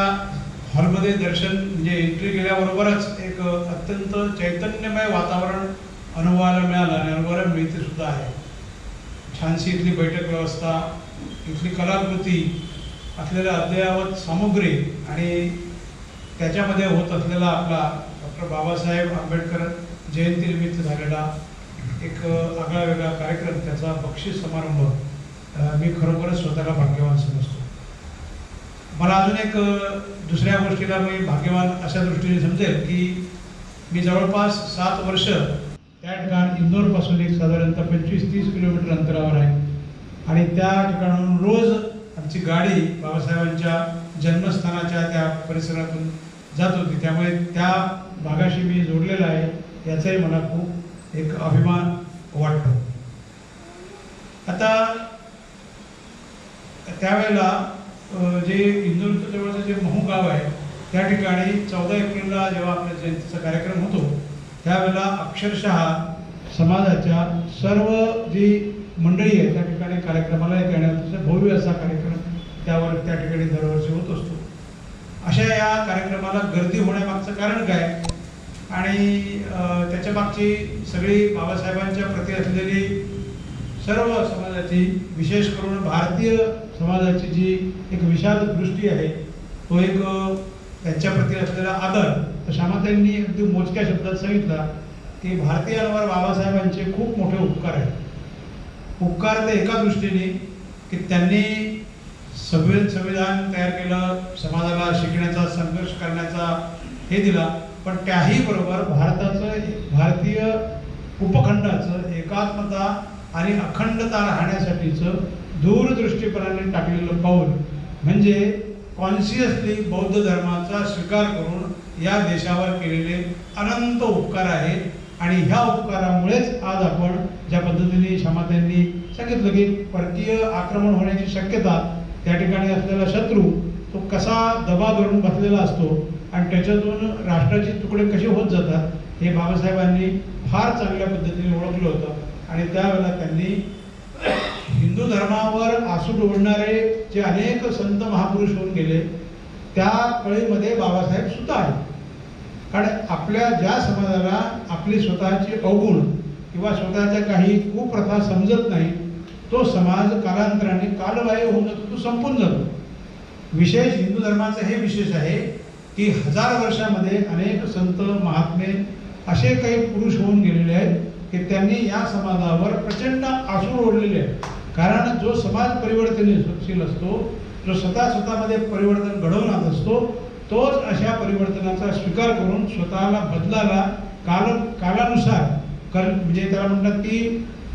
हॉलमध्ये दर्शन म्हणजे एंट्री केल्याबरोबरच एक अत्यंत चैतन्यमय वातावरण अनुभवायला मिळालं आणि अनुभवायला मिळते सुद्धा आहे. छानशी इथली बैठक व्यवस्था, इथली कलाकृती, असलेल्या अद्ययावत सामुग्री आणि त्याच्यामध्ये होत असलेला आपला डॉक्टर बाबासाहेब आंबेडकर जयंतीनिमित्त झालेला एक आगळा वेगळा कार्यक्रम, त्याचा बक्षीस समारंभ मी खरोखरच स्वतःला भाग्यवान समजतो. मला अजून एक दुसऱ्या गोष्टीला मी भाग्यवान अशा दृष्टीने समजेल की मी जवळपास 7 वर्ष त्या ठिकाण इंदोरपासून एक साधारणतः 25-30 किलोमीटर अंतरावर आहे आणि त्या ठिकाणाहून रोज आमची गाडी बाबासाहेबांच्या जन्मस्थानाच्या त्या परिसरातून जात होती. त्यामुळे त्या भागाशी मी जोडलेला आहे याचाही मला खूप एक अभिमान वाटतो. आता त्यावेळेला जे इंदूरच्या जवळचं जे महू गाव आहे त्या ठिकाणी 14 एप्रिलला जेव्हा आपल्या जयंतीचा कार्यक्रम होतो त्यावेळेला अक्षरशः समाजाच्या सर्व जी मंडळी आहे त्या ठिकाणी कार्यक्रमाला येते आणि अतिशय भव्य असा कार्यक्रम त्यावर त्या ठिकाणी दरवर्षी होत असतो. अशा या कार्यक्रमाला गर्दी होण्यामागचं कारण काय आणि त्याच्या मागची सगळी बाबासाहेबांच्या प्रती असलेली सर्व समाजाची विशेष करून भारतीय समाजाची जी एक विशाल दृष्टी आहे तो एक त्यांच्या प्रती असलेला आदर. तर श्यामाताईंनी अगदी मोजक्या शब्दात सांगितला की भारतीयांवर बाबासाहेबांचे खूप मोठे उपकार आहेत. उपकार ते एका दृष्टीने की त्यांनी संविधान तयार केलं, समाजाला शिकण्याचा संघर्ष करण्याचा हे दिला, पण त्याही बरोबर भारतीय उपखंडाचं एकात्मता आणि अखंडता राहण्यासाठीचं दूरदृष्टीपणाने टाकलेलं पाऊल म्हणजे कॉन्शियसली बौद्ध धर्माचा स्वीकार करून या देशावर केलेले अनंत उपकार आहेत. आणि ह्या उपकारामुळेच आज आपण ज्या पद्धतीने श्यामाताईंनी सांगितलं की परकीय आक्रमण होण्याची शक्यता त्या ठिकाणी असलेला शत्रू तो कसा दबा धरून बसलेला असतो आणि त्याच्यातून राष्ट्राचे तुकडे कसे होत जातात हे बाबासाहेबांनी फार चांगल्या पद्धतीने ओळखलं होतं. आणि त्यावेळेला त्यांनी हिंदू धर्मावर आसूड ओढणारे जे अनेक संत महापुरुष होऊन गेले त्या कळीमध्ये बाबासाहेब सुद्धा आहेत. कारण आपल्या ज्या समाजाला आपली स्वतःची अवगुण किंवा स्वतःच्या काही कुप्रथा समजत नाही तो समाज कालांतराने कालबाह्य होऊन जातो, तो संपून जातो. विशेष हिंदू धर्माचं हे विशेष आहे की 1000 वर्षामध्ये अनेक संत महात्मे असे काही पुरुष होऊन गेलेले आहेत की त्यांनी या समाजावर प्रचंड आसूड ओढलेले आहे. कारण जो समाज परिवर्तनशील असतो, जो स्वतःमध्ये परिवर्तन घडवून आणत असतो, तोच अशा परिवर्तनाचा स्वीकार करून स्वतःला बदलाला कालानुसार म्हणजे त्याला म्हणतात की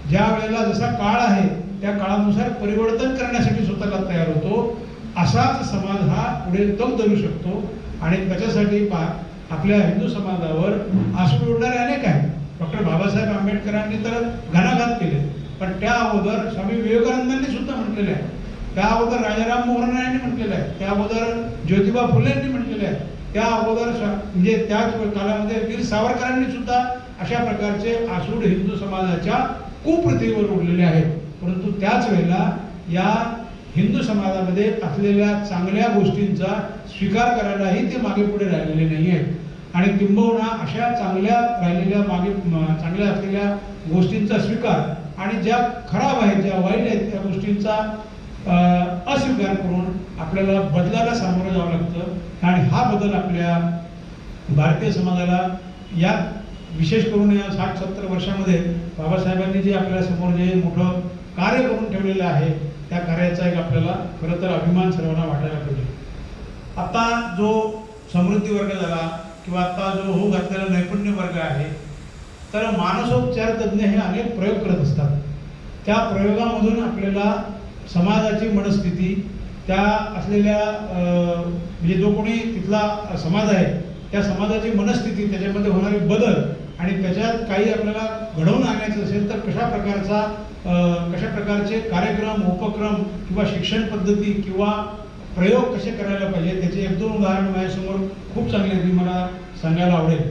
ज्या वेळेला जसा काळ आहे त्या काळानुसार परिवर्तन करण्यासाठी स्वतःला तयार होतो. असाच समाज हा पुढे तग धरू शकतो. आणि त्याच्यासाठी आपल्या हिंदू समाजावर आसूड ओढणारे अनेक आहेत. डॉक्टर बाबासाहेब आंबेडकरांनी तर घणाघात केले, पण त्या अगोदर स्वामी विवेकानंदांनी सुद्धा म्हटलेले आहे, त्या अगोदर राजाराम मोहन रायांनी म्हटलेलं आहे, त्या अगोदर ज्योतिबा फुलेंनी म्हटलेलं आहे, त्या अगोदर म्हणजे त्याच काळामध्ये वीर सावरकरांनी सुद्धा अशा प्रकारचे आसूड हिंदू समाजाच्या कुप्रथेवर ओढलेले आहेत. परंतु त्याच वेळेला या हिंदू समाजामध्ये असलेल्या चांगल्या गोष्टींचा स्वीकार करायलाही ते मागे पुढे राहिलेले नाही आहेत. आणि किंबहुना अशा चांगल्या असलेल्या गोष्टींचा स्वीकार आणि ज्या खराब आहेत ज्या वाईट आहेत त्या गोष्टींचा अस्वीकार करून आपल्याला बदलाला सामोरं जावं लागतं. आणि हा बदल आपल्या भारतीय समाजाला या विशेष करून या 60-70 वर्षामध्ये बाबासाहेबांनी जे आपल्या समोर जे मोठं कार्य करून ठेवलेलं आहे त्या कार्याचा एक आपल्याला खरं तर अभिमान सर्वांना वाटायला पाहिजे. आता जो समृद्धी वर्ग झाला किंवा आता जो होऊ घातलेला नैपुण्य वर्ग आहे तर मानसोपचार तज्ज्ञ हे अनेक प्रयोग करत असतात. त्या प्रयोगामधून आपल्याला समाजाची मनस्थिती त्या असलेल्या म्हणजे जो कोणी तिथला समाज आहे त्या समाजाची मनस्थिती त्याच्यामध्ये होणारे बदल आणि त्याच्यात काही आपल्याला घडवून आणायचं असेल तर कशा प्रकारचे कार्यक्रम उपक्रम किंवा शिक्षण पद्धती किंवा प्रयोग कसे करायला पाहिजे त्याचे 1-2 उदाहरण माझ्यासमोर खूप चांगले आहेत, मला सांगायला आवडेल.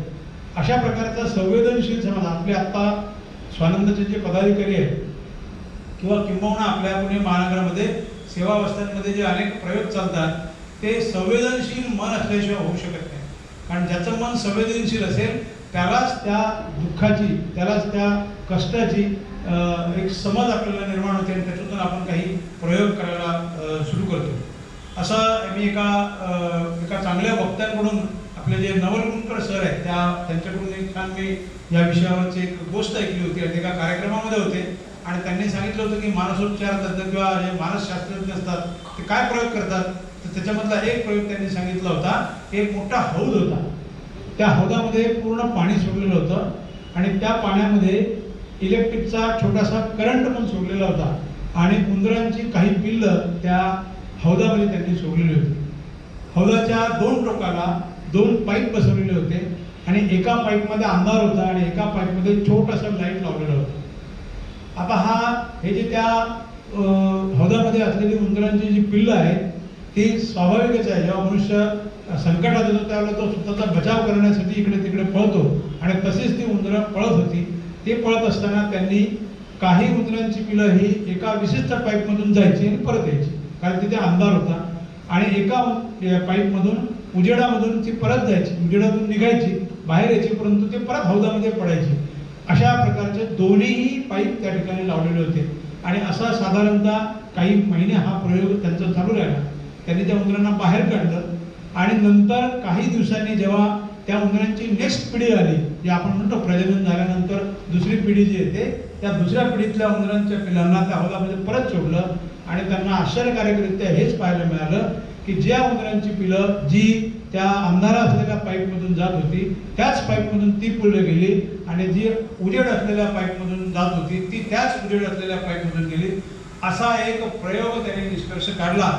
अशा प्रकारचा संवेदनशील समाज आपले आत्ता स्वानंदचे जे पदाधिकारी आहेत किंवा किंबहुना आपल्या पुणे महानगरामध्ये सेवावस्थांमध्ये जे अनेक प्रयोग चालतात ते संवेदनशील मन असल्याशिवाय होऊ शकत नाही. कारण ज्याचं मन संवेदनशील असेल त्यालाच त्या दुःखाची त्यालाच त्या कष्टाची एक समज आपल्याला निर्माण होते आणि त्याच्यातून आपण काही प्रयोग करायला सुरू करतो. असं मी एका चांगल्या वक्त्यांकडून आपले जे नवलकुंकर सर आहेत त्यांच्याकडून एक छान मी या विषयावरची एक गोष्ट ऐकली होती. आणि एका कार्यक्रमामध्ये होते आणि त्यांनी सांगितलं होतं की मानसोपचार तज्ज्ञ किंवा जे मानसशास्त्रज्ञ असतात ते काय प्रयोग करतात तर त्याच्यामधला एक प्रयोग त्यांनी सांगितला होता. एक मोठा हौद होता, त्या हौदामध्ये पूर्ण पाणी सोडलेलं होतं आणि त्या पाण्यामध्ये इलेक्ट्रिकचा छोटासा करंट पण सोडलेला होता आणि उंदरांची काही पिल्लं त्या हौदामध्ये त्यांनी सोडलेली होती. हौदाच्या 2 टोकाला 2 पाईप बसवलेले होते आणि एका पाईपमध्ये अंधार होता आणि एका पाईपमध्ये छोटंसं लाईट लावलेलं होतं. आता हे जे त्या हौदामध्ये असलेली उंदरांची जी पिल्लं आहेत ती स्वाभाविकच आहे. जेव्हा मनुष्य संकटात येतो त्यावेळेला तो स्वतःचा बचाव करण्यासाठी इकडे तिकडे पळतो आणि तशीच ती उंदरं पळत होती. ते पळत असताना त्यांनी काही उंदरांची पिल्लं ही एका विशिष्ट पाईपमधून जायची आणि परत यायची, कारण तिथे अंधार होता. आणि एका पाईपमधून उजेडामधून ती परत जायची, उजेडातून निघायची, बाहेर यायची, परंतु ते परत हौदामध्ये पडायची. अशा प्रकारचे दोन्हीही पाईप त्या ठिकाणी लावलेले होते. आणि असा साधारणतः काही महिने हा प्रयोग त्यांचा चालू राहिला. त्यांनी त्या उंदरांना बाहेर काढलं आणि नंतर काही दिवसांनी जेव्हा त्या उंदरांची नेक्स्ट पिढी आली, जे आपण म्हणतो प्रजनन झाल्यानंतर दुसरी पिढी जी येते, त्या दुसऱ्या पिढीतल्या उंदरांच्या पिलांना त्या हौदामध्ये परत सोडलं आणि त्यांना आश्चर्यकारकरित्या हेच पाहायला मिळालं की ज्या उंदरांची पिलं जी त्या अंधारा असलेल्या पाईपमधून जात होती त्याच पाईपमधून ती पुढे गेली आणि जी उजेड असलेल्या पाईपमधून जात होती ती त्याच उजेड असलेल्या पाईपमधून गेली. असा एक प्रयोग त्यांनी निष्कर्ष काढला.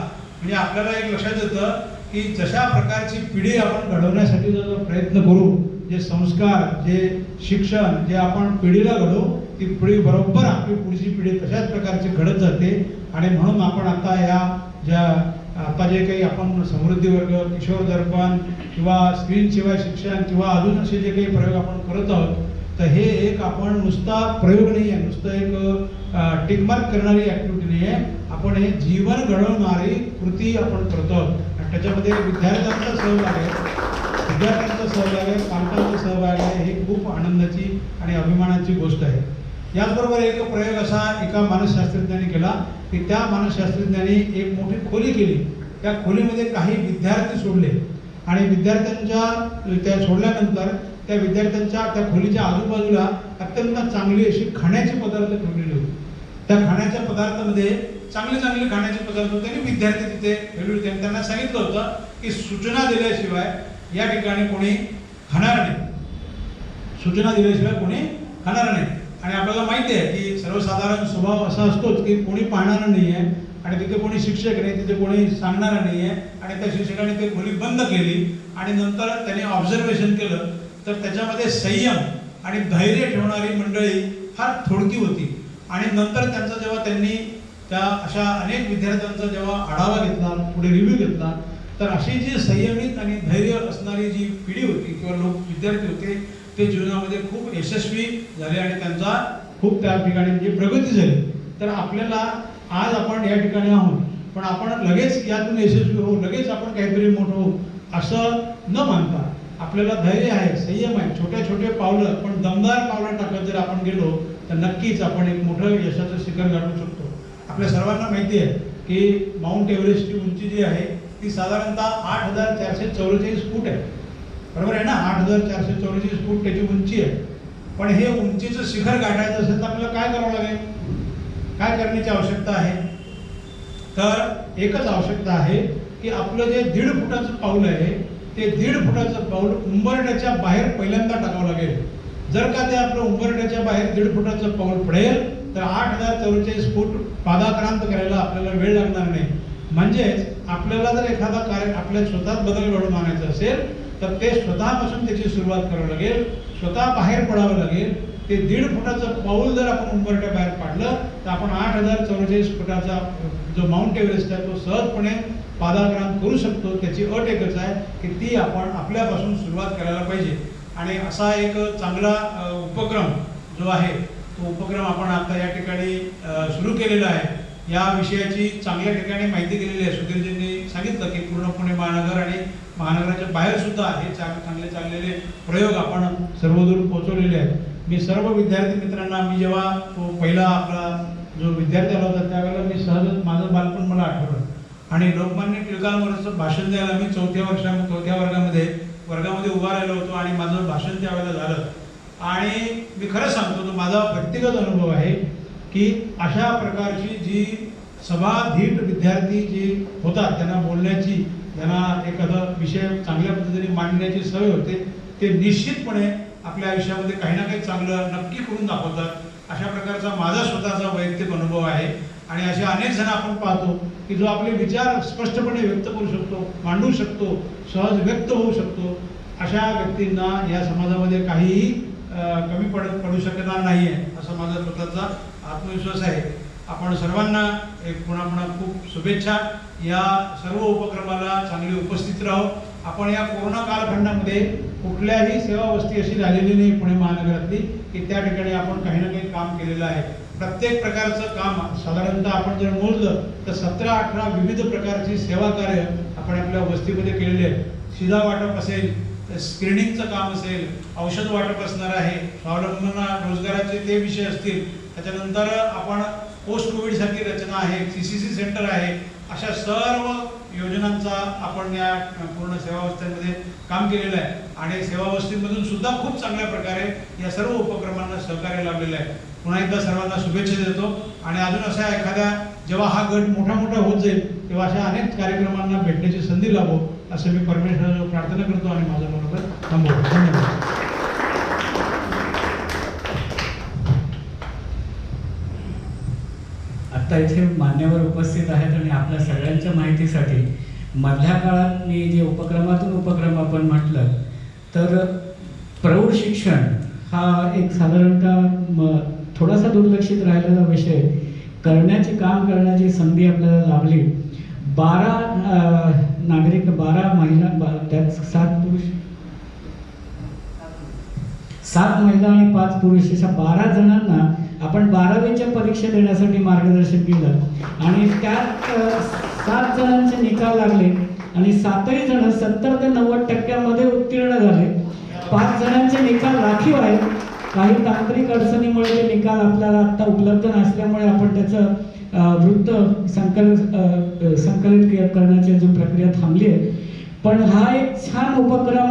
म्हणजे आपल्याला एक लक्षात येतं की जशा प्रकारची पिढी आपण घडवण्यासाठी जो प्रयत्न करू, जे संस्कार, जे शिक्षण, जे आपण पिढीला घडवू, ती पिढी बरोबर आपली पुढची पिढी तशाच प्रकारची घडत जाते. आणि म्हणून आपण आता जे काही आपण समृद्धी वर्ग, किशोर दर्पण किंवा स्क्रीनशिवाय शिक्षण किंवा अजून असे जे काही प्रयोग आपण करत आहोत, तर हे एक आपण नुसता प्रयोग नाही आहे, नुसतं एक टिकमार्क करणारी ॲक्टिव्हिटी नाही आहे. आपण हे जीवन घडवणारी कृती आपण करतो आणि त्याच्यामध्ये विद्यार्थ्यांचा सहभाग आहे, पालकांचा सहभाग आहे. ही खूप आनंदाची आणि अभिमानाची गोष्ट आहे. याचबरोबर एक प्रयोग असा एका मानसशास्त्रज्ञाने केला की त्या मानसशास्त्रज्ञांनी एक मोठी खोली केली. त्या खोलीमध्ये काही विद्यार्थी सोडले आणि विद्यार्थ्यांच्या त्या सोडल्यानंतर त्या विद्यार्थ्यांच्या त्या खोलीच्या आजूबाजूला अत्यंत चांगली अशी खाण्याचे पदार्थ ठेवलेले होते. त्या खाण्याच्या पदार्थामध्ये चांगले चांगले खाण्याचे पदार्थ होते आणि विद्यार्थी तिथे ठेवले होते. आणि त्यांना सांगितलं होतं की सूचना दिल्याशिवाय या ठिकाणी कोणी खाणार नाही, सूचना दिल्याशिवाय कोणी खाणार नाही. आणि आपल्याला माहिती आहे की सर्वसाधारण स्वभाव असा असतोच की कोणी पाहणार नाही आहे आणि तिथे कोणी शिक्षक नाही, तिथे कोणी सांगणार नाही आहे. आणि त्या शिक्षकाने ते खोली बंद केली आणि नंतर त्यांनी ऑब्झर्वेशन केलं तर त्याच्यामध्ये संयम आणि धैर्य ठेवणारी मंडळी फार थोडकी होती. आणि नंतर त्यांनी त्या अशा अनेक विद्यार्थ्यांचा जेव्हा आढावा घेतला, पुढे रिव्ह्यू घेतला, तर अशी जी संयमित आणि धैर्य असणारी जी पिढी होती किंवा विद्यार्थी होते ते जीवनामध्ये खूप यशस्वी झाले आणि त्यांचा खूप त्या ठिकाणी म्हणजे प्रगती झाली. तर आपल्याला आज आपण या ठिकाणी आहोत, पण आपण लगेच यातून यशस्वी होऊ, लगेच आपण काहीतरी मोठं होऊ असं न मानता आपल्याला धैर्य आहे, संयम आहे, छोटे छोटे पावलं पण दमदार पावलं टाकत जर आपण गेलो तर नक्कीच आपण एक मोठं यशाचं शिखर गाठू शकतो. आपल्या सर्वांना माहिती आहे की माउंट एव्हरेस्टची उंची जी आहे ती साधारणतः 8,444 फूट आहे, बरोबर आहे ना. 8,444 फूट त्याची उंची आहे. पण हे उंचीचं शिखर गाठायचं असेल तर आपल्याला काय करावं लागेल, काय करण्याची आवश्यकता आहे? तर एकच आवश्यकता आहे की आपलं जे 1.5 फुटाचं पाऊल आहे ते 1.5 फुटाचं पाऊल उंबरठ्याच्या बाहेर पहिल्यांदा टाकावं लागेल. जर का ते आपलं उंबरठ्याच्या बाहेर 1.5 फुटाचं पाऊल पडेल तर 8,044 फूट पादाक्रांत करायला आपल्याला वेळ लागणार नाही. म्हणजेच आपल्याला जर एखादा कार्य आपल्या स्वतःत बदल घडवून आणायचा असेल तर ते स्वतःपासून त्याची सुरुवात करावी लागेल, स्वतः बाहेर पडावं लागेल. ते 1.5 फुटाचं पाऊल जर आपण उंबरठ्या बाहेर पाडलं तर आपण 8,044 फुटाचा जो माउंट एव्हरेस्ट आहे तो सहजपणे पादाक्रांत करू शकतो. त्याची अट एकच आहे की ती आपण आपल्यापासून सुरुवात करायला पाहिजे. आणि असा एक चांगला उपक्रम जो आहे तो उपक्रम आपण आता या ठिकाणी सुरू केलेला आहे. या विषयाची चांगल्या ठिकाणी माहिती दिलेली आहे. सुधीरजींनी सांगितलं की पूर्ण पुणे महानगर आणि महानगराच्या बाहेर सुद्धा हे चांगले चाललेले प्रयोग आपण सर्वदूर पोहोचवलेले आहेत. मी सर्व विद्यार्थी मित्रांना, मी जेव्हा तो पहिला आपला जो विद्यार्थी आला होता त्यावेळेला मी सहजच माझं बालपण मला आठवलं आणि लोकमान्य टिळकांवरचं भाषण द्यायला मी 4थ्या वर्गामध्ये उभा राहिलो होतो आणि माझं भाषण त्यावेळेला झालं. आणि मी खरं सांगतो, तो माझा व्यक्तिगत अनुभव आहे की अशा प्रकारची जी सभाधीट विद्यार्थी जी होतात त्यांना बोलण्याची, त्यांना एखादा विषय चांगल्या पद्धतीने मांडण्याची सवय होते, ते निश्चितपणे आपल्या आयुष्यामध्ये काही ना काही चांगलं नक्की करून दाखवतात. अशा प्रकारचा माझा स्वतःचा वैयक्तिक अनुभव आहे. आणि असे अनेक जण आपण पाहतो की जो आपले विचार स्पष्टपणे व्यक्त करू शकतो, मांडू शकतो, सहज व्यक्त होऊ शकतो, अशा व्यक्तींना या समाजामध्ये काहीही कमी पडू शकणार नाही आहे असा माझा स्वतःचा आत्मविश्वास आहे. आपण सर्वांना एक पुन्हा खूप शुभेच्छा. या सर्व उपक्रमाला चांगली उपस्थित राहू. आपण या कोरोना कालखंडामध्ये कुठल्याही सेवावस्ती अशी झालेली नाही पुणे महानगरातली की त्या ठिकाणी आपण काही ना काही काम केलेलं आहे. प्रत्येक प्रकारचं काम साधारणतः आपण जर मोजलं तर 17-18 विविध प्रकारची सेवा कार्य आपण आपल्या वस्तीमध्ये केलेले आहे. शिधा वाटप असेल, स्क्रीनिंगचं काम असेल, औषध वाटप असणार आहे, स्वावलंबन रोजगाराचे ते विषय असतील, त्याच्यानंतर आपण पोस्ट कोविडसारखी रचना आहे, CCC सेंटर आहे, अशा सर्व योजनांचा आपण या पूर्ण सेवावस्थेमध्ये काम केलेलं आहे. आणि सेवावस्थेमधून सुद्धा खूप चांगल्या प्रकारे या सर्व उपक्रमांना सहकार्य लाभलेलं आहे. पुन्हा एकदा सर्वांना शुभेच्छा देतो. आणि अजून अशा एखाद्या जेव्हा हा गट मोठा होत जाईल तेव्हा अशा अनेक कार्यक्रमांना भेटण्याची संधी लाभो असं मी परमेश्वराला प्रार्थना करतो आणि माझं मनोगत थांबवतो. धन्यवाद. आता इथे मान्यवर उपस्थित आहेत आणि आपल्या सगळ्यांच्या माहितीसाठी मधल्या काळात मी जे उपक्रम आपण म्हटलं तर प्रौढ शिक्षण हा एक साधारणतः थोडासा दुर्लक्षित राहिलेला विषय काम करण्याची संधी आपल्याला लाभली. 12 नागरिक, 12 महिला, त्यात 7 महिला आणि 5 पुरुष अशा 12 जणांना आपण 12वीच्या परीक्षा देण्यासाठी मार्गदर्शन केलं आणि त्यात 7 जणांचे निकाल लागले आणि 7ही जण 70 ते 90% उत्तीर्ण झाले. 5 जणांचे निकाल राखीव आहेत. काही तांत्रिक अडचणीमुळे ते निकाल आपल्याला आता उपलब्ध नसल्यामुळे आपण त्याचं वृत्त संकलित करण्याची अजून प्रक्रिया थांबली आहे. पण हा एक छान उपक्रम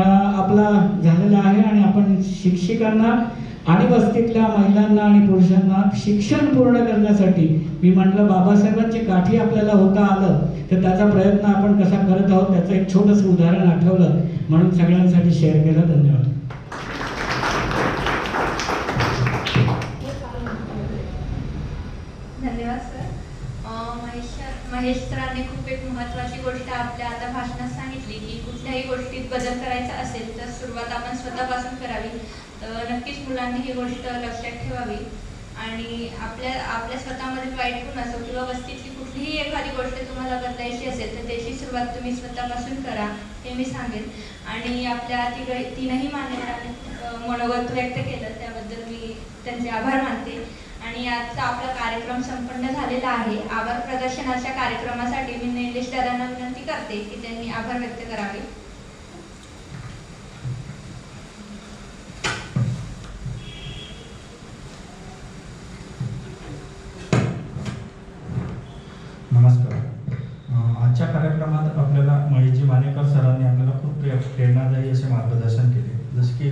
आपला झालेला आहे आणि आपण शिक्षिकांना आणि वस्तीतल्या महिलांना आणि पुरुषांना शिक्षण पूर्ण करण्यासाठी मी म्हटलं बाबासाहेबांची काठी आपल्याला होता आलं तर त्याचा प्रयत्न आपण कसा करत आहोत त्याचं एक छोटंसं उदाहरण आठवलं म्हणून सगळ्यांसाठी शेअर केलं. धन्यवाद. धन्यवाद सर. महेश सरांनी खूप एक महत्त्वाची गोष्ट आपल्या आता भाषणात सांगितली की कुठल्याही गोष्टीत बदल करायचा असेल तर सुरुवात आपण स्वतःपासून करावी. तर नक्कीच मुलांनी ही गोष्ट लक्षात ठेवावी आणि आपल्या स्वतःमध्ये वाईट गुण असो किंवा वस्तीतली कुठलीही एखादी गोष्ट तुम्हाला बदलायची असेल तर त्याची सुरुवात तुम्ही स्वतःपासून करा हे मी सांगेन. आणि आपल्या तीनही मान्यवरांनी मनोगत व्यक्त केलं त्याबद्दल मी त्यांचे आभार मानते. आणि आजचा आपला कार्यक्रम संपन्न झालेला आहे. आभार प्रदर्शनाच्या कार्यक्रमासाठी मी निलेश दादांना विनंती करते की त्यांनी आभार व्यक्त करावे. नमस्कार. आजच्या कार्यक्रमात आपल्याला महेशजी मानेकर सरांनी आपल्याला खूप प्रेरणादायी असे मार्गदर्शन केले.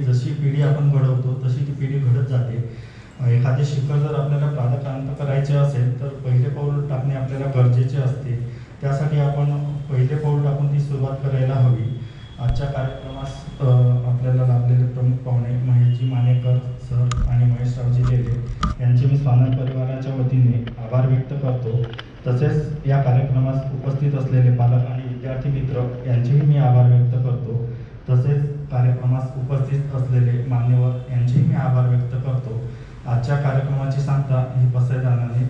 जशी पिढी आपण घडवतो तशी ती पिढी घडत जाते. एखादे शिखर जर आपल्याला प्राप्त करायचे असेल तर पहिले पाऊल टाकणे आपल्याला गरजेचे असते. त्यासाठी आपण पहिले पाऊल टाकून ती सुरुवात करायला हवी. आजच्या कार्यक्रमास आपल्याला लाभलेले प्रमुख पाहुणे महेशजी मानेकर सर आणि महेशरावजी लेले यांचे मी स्वानंद परिवाराच्या वतीने आभार व्यक्त करतो. तसेच या कार्यक्रमास उपस्थित असलेले पालक आणि विद्यार्थी मित्र यांचेही मी आभार व्यक्त करतो. तसेच कार्यक्रमास उपस्थित असलेले मान्यवर यांचेही मी आभार व्यक्त करतो. आजच्या कार्यक्रमाची सांगता ही पसायदानाने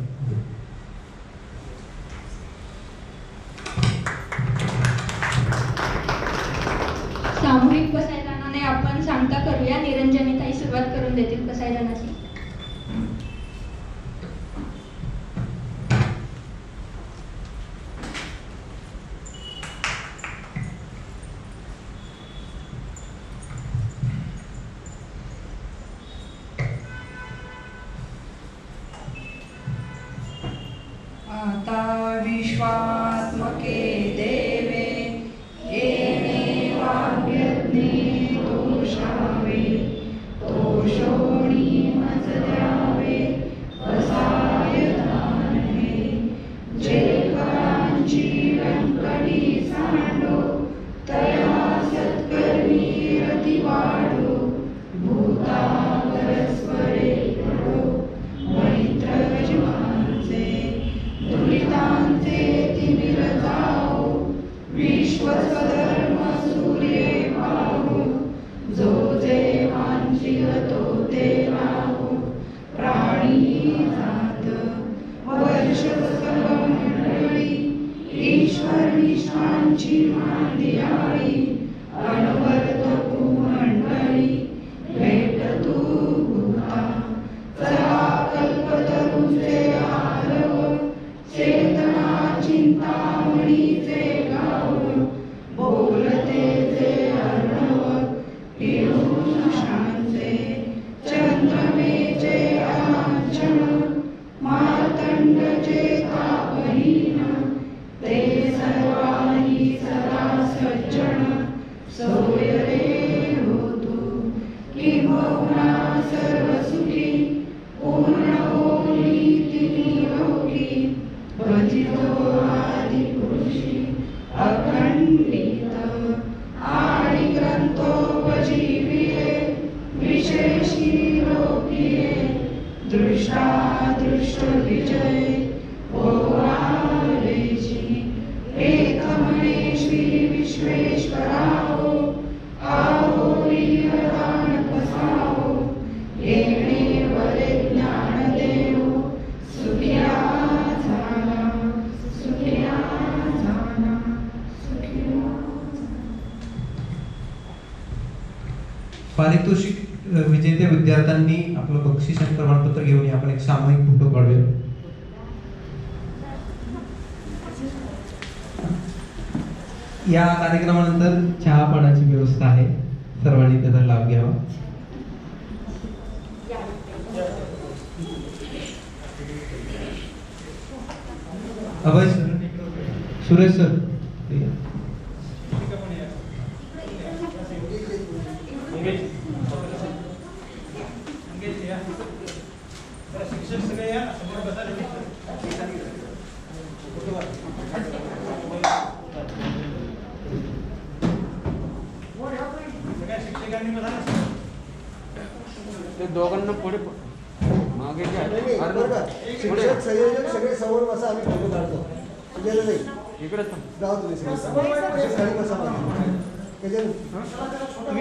सामूहिक पसायदानाने आपण सांगता करूया. निरंजनीताई सुरुवात करून देतील पसायदानाची. आता विश्वात्मके देवे येणे वाग्यज्ञे तोषावे तोषोणी मज द्यावे असाय दानवे जे करांची व्यंकटी सांडो तया सत्कर्मी रती वाढो भूता परस्परे घडो मैत्र जमानचे आमची मांदियाळी अनवर्त मंडळी भेट तू भूता चला कल्पतरूचे आरव चेतना चिंतामणीचे गाव बोलतेचे अर्णव पियुषांचे चंद्रमेचे आचरण मार्तंडचे तापहीन ते सर्वांनी सदा सज्जन सोय रे होतु किंबहुना सर्व सुखी पूर्ण होली तिनी लोकी भजितो आदि पुरुषी अखंडित आणि ग्रंथोपजीविये विशेषी लोकिये दृष्टा दृष्ट विजय ओवारेची एक म्हणे श्री विश्वेश्वराहो आहोरी हरान पसाहो येणे वरे ज्ञान देव सुखिया झाला सुखिया झाला सुखिया पारितोषिक विजेते विद्यार्थ्यांनी आपलं बक्षीस आणि प्रमाणपत्र घेऊन या. आपण एक सामूहिक फोटो काढूया. या कार्यक्रमानंतर चहा पाण्याची व्यवस्था आहे, सर्वांनी त्याचा लाभ घ्यावा. अभय सर, सुरेश सर, शिक्षक सगळे या समोर बसा. सगळ्या शिक्षकांनी बसा. ते दोघांना पुढे मागे शिक्षक संयोजक सगळे समोर बसा, आम्ही फोटो काढतो. गेलं नाही इकडे जाऊ तुम्ही सगळे समोर बसा.